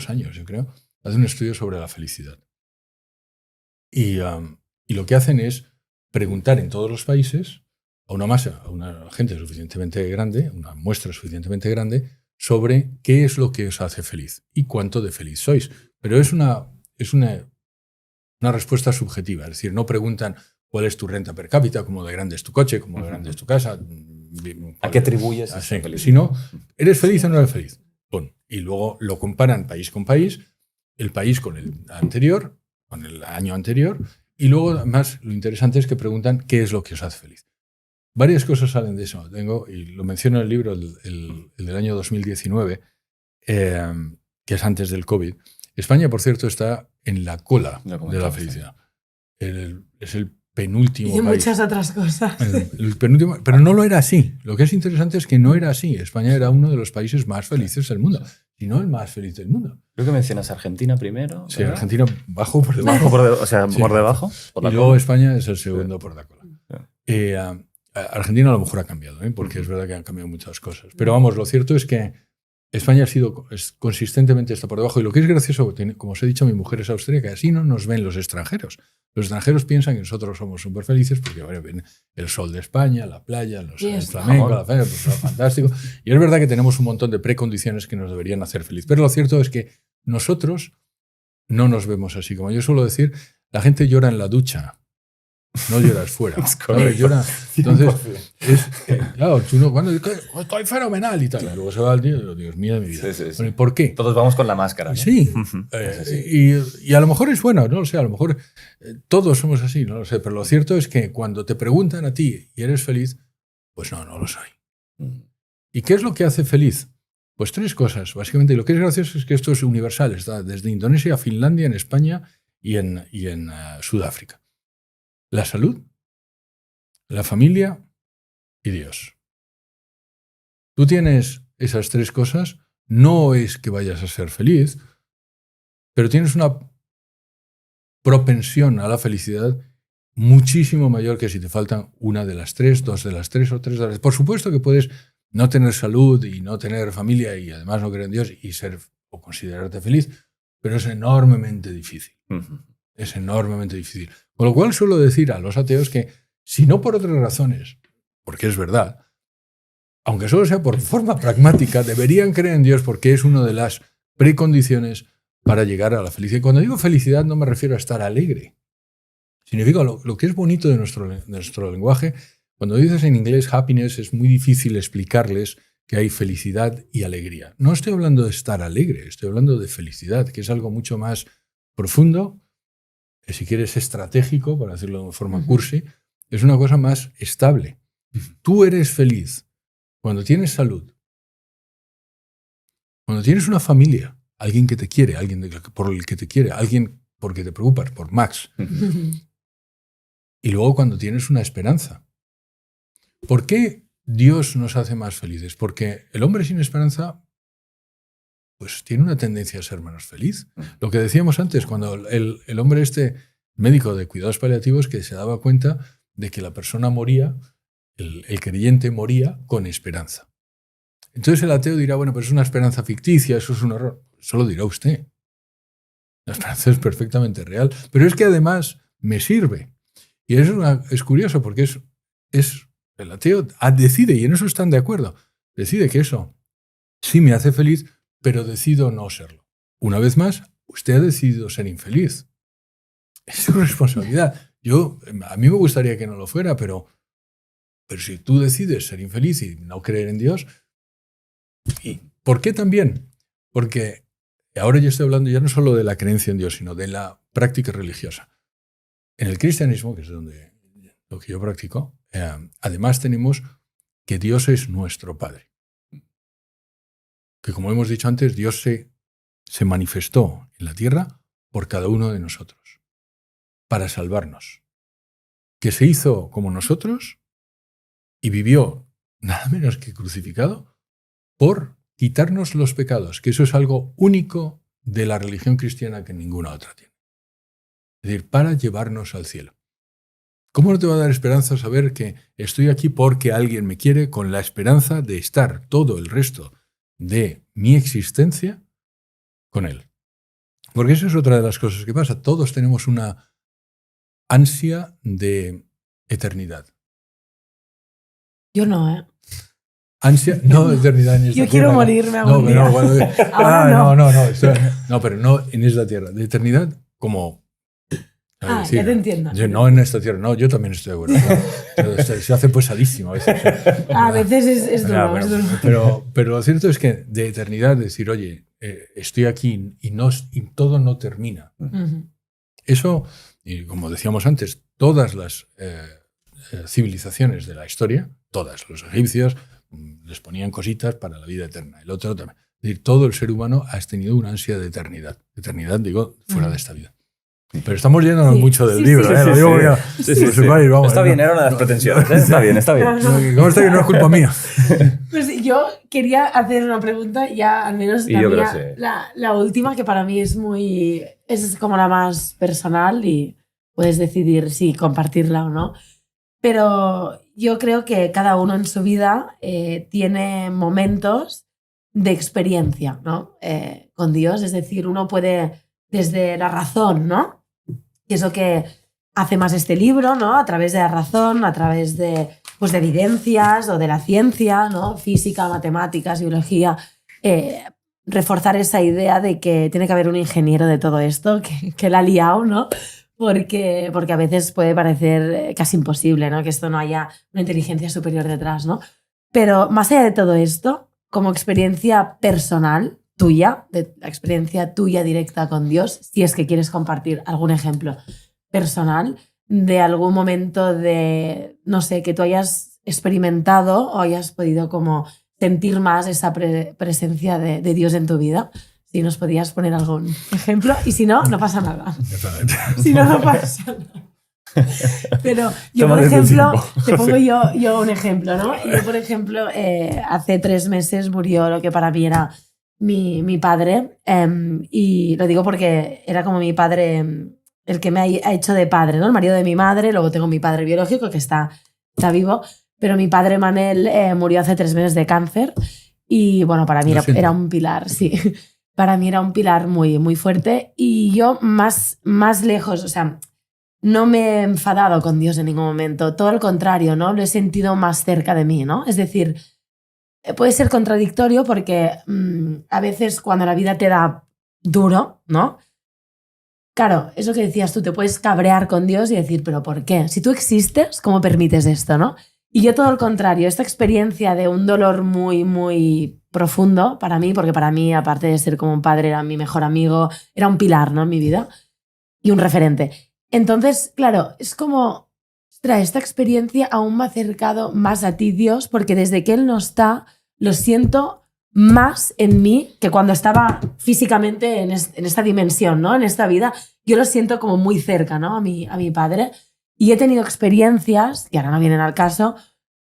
años, yo creo, hacen un estudio sobre la felicidad. Y lo que hacen es preguntar en todos los países a una gente suficientemente grande, una muestra suficientemente grande, sobre qué es lo que os hace feliz y cuánto de feliz sois. Pero es una es una respuesta subjetiva. Es decir, no preguntan cuál es tu renta per cápita, cómo de grande es tu coche, cómo de grande es tu casa. ¿A qué atribuyes? Sino, ¿eres feliz o no eres feliz? Bueno, y luego lo comparan país con país, el país con el anterior, con el año anterior, y luego además lo interesante es que preguntan qué es lo que os hace feliz. Varias cosas salen de eso. Tengo, y lo menciono en el libro, el del año 2019, que es antes del COVID. España, por cierto, está en la cola de la felicidad. Es el penúltimo y país. muchas otras cosas. El penúltimo, pero no lo era así. Lo que es interesante es que no era así. España era uno de los países más felices del mundo, si no el más feliz del mundo. Creo que mencionas Argentina primero. Sí, Argentina bajo por debajo. Por debajo. Y luego España es el segundo por la cola. Argentina a lo mejor ha cambiado, porque es verdad que han cambiado muchas cosas. Pero vamos, lo cierto es que España consistentemente está por debajo. Y lo que es gracioso, como os he dicho, mi mujer es austríaca, así no nos ven los extranjeros. Los extranjeros piensan que nosotros somos súper felices porque ven el sol de España, la playa, el flamenco, la feria, pues es fantástico. Y es verdad que tenemos un montón de precondiciones que nos deberían hacer feliz. Pero lo cierto es que nosotros no nos vemos así. Como yo suelo decir, la gente llora en la ducha. No lloras fuera. Llora. Entonces, claro, tú no, cuando estoy fenomenal y tal. Y luego se va el día y digo, Dios mío de mi vida. Sí. Bueno, ¿por qué? Todos vamos con la máscara, ¿no? Sí. Y a lo mejor es bueno, no lo sé, a lo mejor todos somos así, no lo sé. Pero lo cierto es que cuando te preguntan a ti y eres feliz, pues no lo soy. ¿Y qué es lo que hace feliz? Pues tres cosas, básicamente. Y lo que es gracioso es que esto es universal. Está desde Indonesia a Finlandia, en España y en Sudáfrica. La salud, la familia y Dios. Tú tienes esas tres cosas, no es que vayas a ser feliz, pero tienes una propensión a la felicidad muchísimo mayor que si te faltan una de las tres, dos de las tres o tres de las tres. Por supuesto que puedes no tener salud y no tener familia y además no creer en Dios y ser o considerarte feliz, pero es enormemente difícil. Es enormemente difícil. Con lo cual suelo decir a los ateos que, si no por otras razones, porque es verdad, aunque solo sea por forma pragmática, deberían creer en Dios porque es una de las precondiciones para llegar a la felicidad. Y cuando digo felicidad no me refiero a estar alegre. Significa lo que es bonito de nuestro lenguaje. Cuando dices en inglés happiness es muy difícil explicarles que hay felicidad y alegría. No estoy hablando de estar alegre, estoy hablando de felicidad, que es algo mucho más profundo, si quieres estratégico, para decirlo de forma cursi, es una cosa más estable. Tú eres feliz cuando tienes salud, cuando tienes una familia, alguien que te quiere, alguien por el que te quiere, alguien porque te preocupas, por Max. Y luego cuando tienes una esperanza. ¿Por qué Dios nos hace más felices? Porque el hombre sin esperanza pues tiene una tendencia a ser menos feliz. Lo que decíamos antes, cuando el hombre médico de cuidados paliativos, que se daba cuenta de que la persona moría, el creyente moría con esperanza. Entonces el ateo dirá, bueno, pues es una esperanza ficticia, eso es un error. Eso lo dirá usted. La esperanza es perfectamente real, pero es que además me sirve. Y es curioso porque el ateo decide, y en eso están de acuerdo, decide que eso sí me hace feliz, pero decido no serlo. Una vez más, usted ha decidido ser infeliz. Es su responsabilidad. A mí me gustaría que no lo fuera, pero si tú decides ser infeliz y no creer en Dios, ¿y por qué también? Porque ahora yo estoy hablando ya no solo de la creencia en Dios, sino de la práctica religiosa. En el cristianismo, que es lo que yo practico, además tenemos que Dios es nuestro Padre. Que como hemos dicho antes, Dios se manifestó en la tierra por cada uno de nosotros, para salvarnos. Que se hizo como nosotros y vivió nada menos que crucificado por quitarnos los pecados, que eso es algo único de la religión cristiana que ninguna otra tiene. Es decir, para llevarnos al cielo. ¿Cómo no te va a dar esperanza saber que estoy aquí porque alguien me quiere con la esperanza de estar todo el resto de mi existencia con él? Porque eso es otra de las cosas que pasa. Todos tenemos una ansia de eternidad. Yo no, ¿eh? Ansia, no de eternidad en esta tierra. Yo quiero morirme algún día. No, pero no en esta tierra. De eternidad como... ya te entiendo. No en esta tierra, no, yo también estoy de acuerdo. Se hace pesadísimo a veces. A veces es duro, es duro. Pero lo cierto es que de eternidad decir, oye, estoy aquí y todo no termina. Eso, y como decíamos antes, todas las civilizaciones de la historia, todas, los egipcios les ponían cositas para la vida eterna, el otro también. Es decir, todo el ser humano ha tenido una ansia de eternidad. Eternidad, digo, fuera de esta vida. Pero estamos yéndonos mucho del libro, ¿eh? Lo digo ya. Vamos, está bien, era una de las pretensiones. Está bien, está bien. ¿Cómo está que no es culpa mía? Pues yo quería hacer una pregunta, ya al menos la última, que para mí es como la más personal y puedes decidir si compartirla o no. Pero yo creo que cada uno en su vida tiene momentos de experiencia, ¿no? Con Dios, es decir, uno puede desde la razón, ¿no? Que es lo que hace más este libro, ¿no? A través de la razón, a través de evidencias o de la ciencia, ¿no? Física, matemáticas, biología, reforzar esa idea de que tiene que haber un ingeniero de todo esto, que la ha liado, ¿no? Porque a veces puede parecer casi imposible, ¿no? Que esto no haya una inteligencia superior detrás, ¿no? Pero más allá de todo esto, como experiencia personal tuya, de la experiencia tuya directa con Dios, si es que quieres compartir algún ejemplo personal de algún momento de, no sé, que tú hayas experimentado o hayas podido como sentir más esa presencia de Dios en tu vida. Si nos podías poner algún ejemplo, y si no, no pasa nada. Si no, no pasa nada. Pero yo, por ejemplo, te pongo yo un ejemplo, ¿no? Yo, por ejemplo, hace 3 meses murió lo que para mí era mi padre, y lo digo porque era como mi padre, el que me ha hecho de padre, ¿no? El marido de mi madre, luego tengo mi padre biológico que está vivo, pero mi padre Manel murió hace 3 meses de cáncer y bueno, para mí era un pilar, sí. Para mí era un pilar muy, muy fuerte y yo más lejos, o sea, no me he enfadado con Dios en ningún momento, todo al contrario, ¿no? Lo he sentido más cerca de mí, ¿no? Es decir, puede ser contradictorio porque a veces cuando la vida te da duro, ¿no? Claro, eso que decías tú, te puedes cabrear con Dios y decir, ¿pero por qué? Si tú existes, ¿cómo permites esto, no? Y yo todo lo contrario, esta experiencia de un dolor muy, muy profundo para mí, porque para mí, aparte de ser como un padre, era mi mejor amigo, era un pilar, ¿no? En mi vida y un referente. Entonces, claro, es como, ostras, esta experiencia aún me ha acercado más a ti, Dios, porque desde que Él no está, lo siento más en mí que cuando estaba físicamente en esta dimensión, ¿no? En esta vida, yo lo siento como muy cerca, ¿no? A mi padre. Y he tenido experiencias, que ahora no vienen al caso,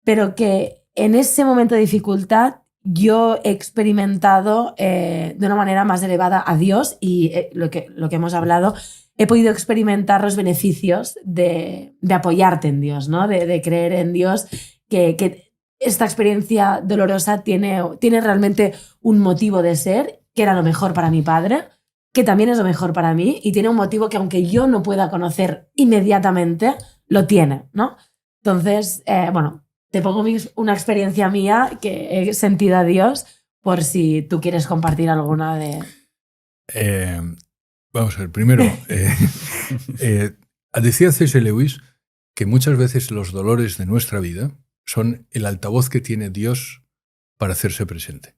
pero que en ese momento de dificultad yo he experimentado de una manera más elevada a Dios y lo que hemos hablado, he podido experimentar los beneficios de apoyarte en Dios, ¿no? De creer en Dios, que esta experiencia dolorosa tiene realmente un motivo de ser, que era lo mejor para mi padre, que también es lo mejor para mí y tiene un motivo que aunque yo no pueda conocer inmediatamente, lo tiene, ¿no? Entonces, bueno, te pongo una experiencia mía que he sentido a Dios por si tú quieres compartir alguna de... Vamos a ver, primero, decía C.S. Lewis que muchas veces los dolores de nuestra vida son el altavoz que tiene Dios para hacerse presente.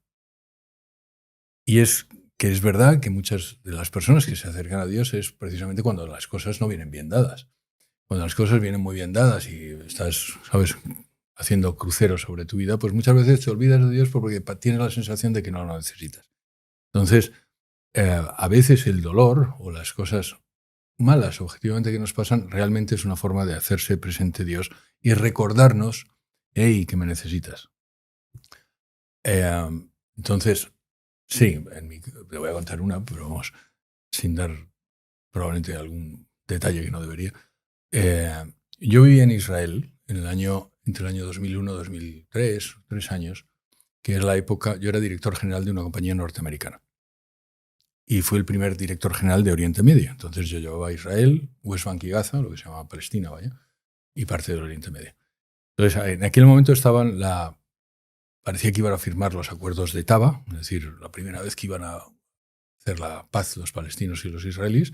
Y es que es verdad que muchas de las personas que se acercan a Dios es precisamente cuando las cosas no vienen bien dadas. Cuando las cosas vienen muy bien dadas y estás, ¿sabes?, haciendo cruceros sobre tu vida, pues muchas veces te olvidas de Dios porque tienes la sensación de que no lo necesitas. Entonces, a veces el dolor o las cosas malas objetivamente que nos pasan realmente es una forma de hacerse presente Dios y recordarnos, hey, que me necesitas. Entonces, sí, te voy a contar una, pero vamos, sin dar probablemente algún detalle que no debería. Yo viví en Israel entre el año 2001 y 2003, 3 años, que es la época, yo era director general de una compañía norteamericana. Y fui el primer director general de Oriente Medio. Entonces yo llevaba a Israel, West Bank y Gaza, lo que se llama Palestina, vaya, y parte del Oriente Medio. Entonces en aquel momento parecía que iban a firmar los acuerdos de Taba, es decir, la primera vez que iban a hacer la paz los palestinos y los israelíes,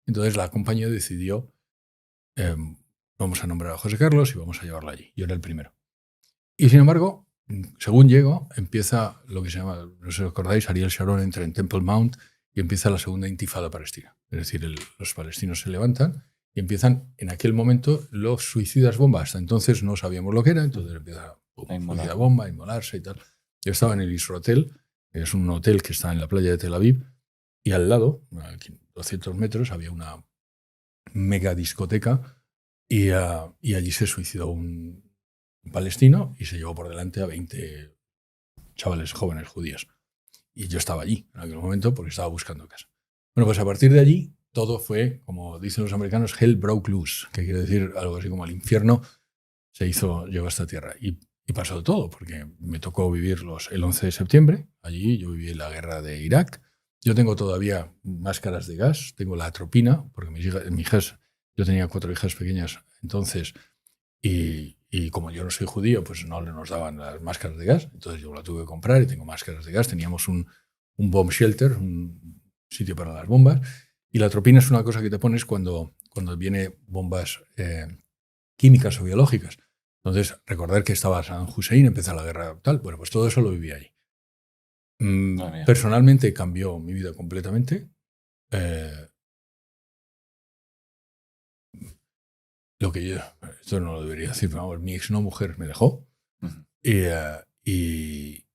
Entonces la compañía decidió, vamos a nombrar a José Carlos y vamos a llevarlo allí. Yo era el primero. Y sin embargo, según llego, empieza lo que se llama, no sé si os acordáis, Ariel Sharon entra en Temple Mount y empieza la segunda intifada palestina. Es decir, los palestinos se levantan y empiezan en aquel momento los suicidas bomba. Hasta entonces no sabíamos lo que era, entonces empieza suicida bomba, a inmolarse y tal. Yo estaba en el Israel, que es un hotel que está en la playa de Tel Aviv, y al lado, a 200 metros, había una mega discoteca y allí se suicidó un palestino y se llevó por delante a 20 chavales jóvenes judíos. Y yo estaba allí en aquel momento porque estaba buscando casa. Bueno, pues a partir de allí todo fue, como dicen los americanos, hell broke loose, que quiere decir algo así como el infierno llegó a esta tierra. Y pasó de todo, porque me tocó vivir el 11 de septiembre. Allí yo viví la guerra de Irak. Yo tengo todavía máscaras de gas, tengo la atropina, porque mis hijas, yo tenía 4 hijas pequeñas entonces, y como yo no soy judío, pues no nos daban las máscaras de gas, entonces yo la tuve que comprar y tengo máscaras de gas. Teníamos un bomb shelter, un sitio para las bombas, y la atropina es una cosa que te pones cuando viene bombas químicas o biológicas. Entonces, recordar que estaba Saddam Hussein, empezó la guerra tal, bueno, pues todo eso lo viví allí. Personalmente cambió mi vida completamente. Lo que yo, esto no lo debería decir, pero vamos, mi ex no mujer me dejó. Y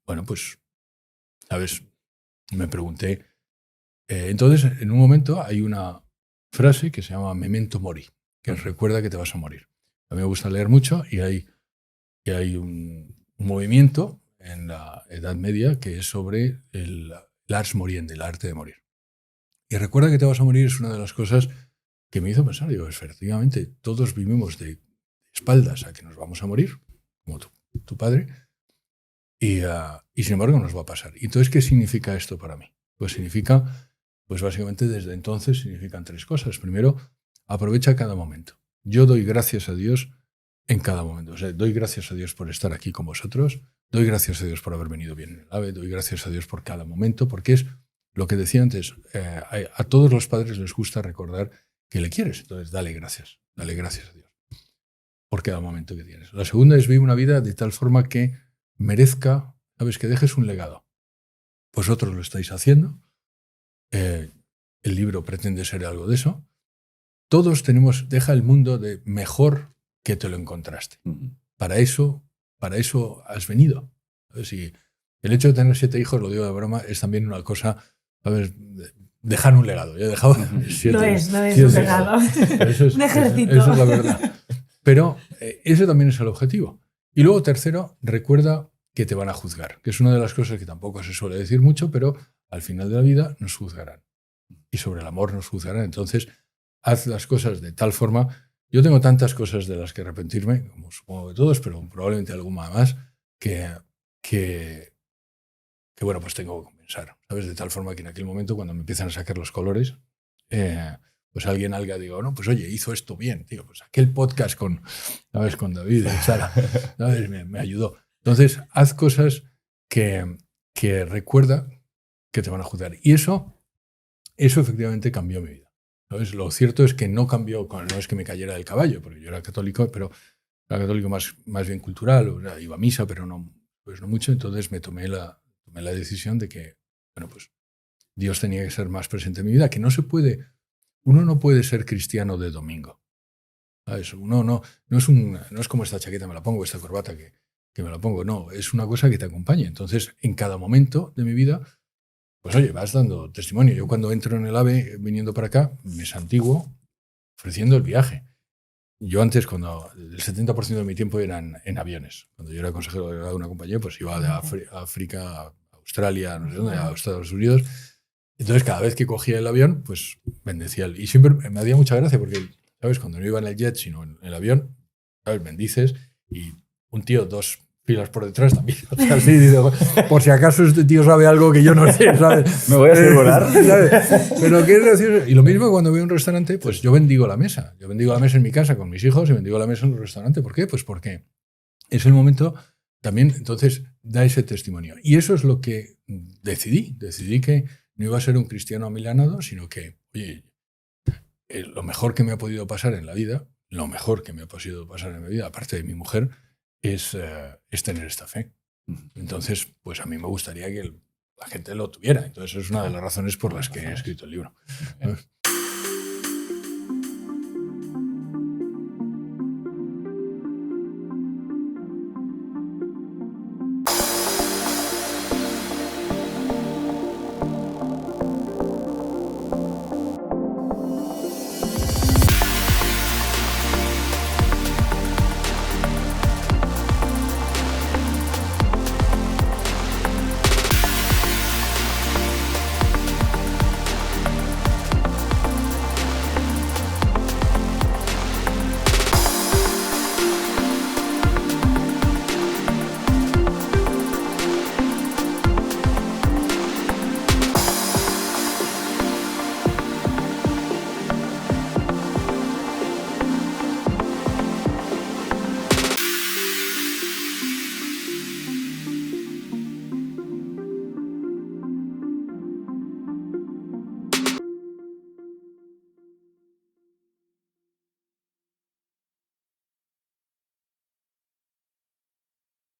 bueno, pues, ¿sabes? Me pregunté. Entonces, en un momento hay una frase que se llama memento mori, que recuerda que te vas a morir. A mí me gusta leer mucho y hay un movimiento en la Edad Media que es sobre el ars moriendi, el arte de morir. Y recuerda que te vas a morir es una de las cosas que me hizo pensar, digo, efectivamente, todos vivimos de espaldas a que nos vamos a morir, como tu padre, y sin embargo nos va a pasar. ¿Y entonces qué significa esto para mí? Pues significa, pues básicamente desde entonces significan 3 cosas. Primero, aprovecha cada momento. Yo doy gracias a Dios en cada momento. O sea, doy gracias a Dios por estar aquí con vosotros, doy gracias a Dios por haber venido bien en el AVE, doy gracias a Dios por cada momento, porque es lo que decía antes, a todos los padres les gusta recordar que le quieres. Entonces, dale gracias a Dios por cada momento que tienes. La segunda es vivir una vida de tal forma que merezca, ¿sabes? Que dejes un legado. Vosotros lo estáis haciendo. El libro pretende ser algo de eso. Todos deja el mundo de mejor que te lo encontraste. Para eso has venido. Si el hecho de tener 7 hijos, lo digo de broma, es también una cosa, ¿sabes? Dejar un legado. Yo he dejado 7. No es un legado. Un ejército. Eso es la verdad. Pero ese también es el objetivo. Y luego, tercero, recuerda que te van a juzgar, que es una de las cosas que tampoco se suele decir mucho, pero al final de la vida nos juzgarán. Y sobre el amor nos juzgarán. Entonces, haz las cosas de tal forma. Yo tengo tantas cosas de las que arrepentirme, como supongo que todos, pero probablemente alguna más, que bueno, pues tengo que compensar, ¿sabes? De tal forma que en aquel momento, cuando me empiezan a sacar los colores, pues alguien digo, no, pues oye, hizo esto bien, tío, pues aquel podcast con David y Sara, ¿sabes? Me ayudó. Entonces, haz cosas que recuerda que te van a juzgar. Y eso efectivamente cambió mi vida. ¿Sabes? Lo cierto es que no cambió, no es que me cayera del caballo, porque yo era católico, pero era católico más bien cultural, o sea, iba a misa, pero no mucho. Entonces me tomé la decisión de que, bueno, pues Dios tenía que ser más presente en mi vida, que uno no puede ser cristiano de domingo. ¿Sabes? Uno no es como esta chaqueta me la pongo, esta corbata que me la pongo, no, es una cosa que te acompaña. Entonces, en cada momento de mi vida, pues oye, vas dando testimonio. Yo cuando entro en el AVE viniendo para acá, me santiguo ofreciendo el viaje. Yo antes, cuando el 70% de mi tiempo era en aviones. Cuando yo era consejero de una compañía, pues iba de África a Australia, no sé dónde, a Estados Unidos. Entonces, cada vez que cogía el avión, pues bendecía. Y siempre me hacía mucha gracia porque, ¿sabes? Cuando no iba en el jet, sino en el avión, ¿sabes? Bendices y un tío 2 filas por detrás también. O sea, sí, digo, por si acaso este tío sabe algo que yo no sé, ¿sabes? Me voy a asegurar. ¿Sabes? Pero qué gracioso. Y lo mismo cuando voy a un restaurante, pues yo bendigo la mesa. Yo bendigo la mesa en mi casa con mis hijos y bendigo la mesa en el restaurante. ¿Por qué? Pues porque es el momento también, entonces, da ese testimonio. Y eso es lo que decidí. Decidí que no iba a ser un cristiano amilanado, sino que, oye, lo mejor que me ha podido pasar en la vida, lo mejor que me ha podido pasar en mi vida, aparte de mi mujer, es tener esta fe. Entonces, pues a mí me gustaría que la gente lo tuviera. Entonces, es una de las razones por las que he escrito el libro.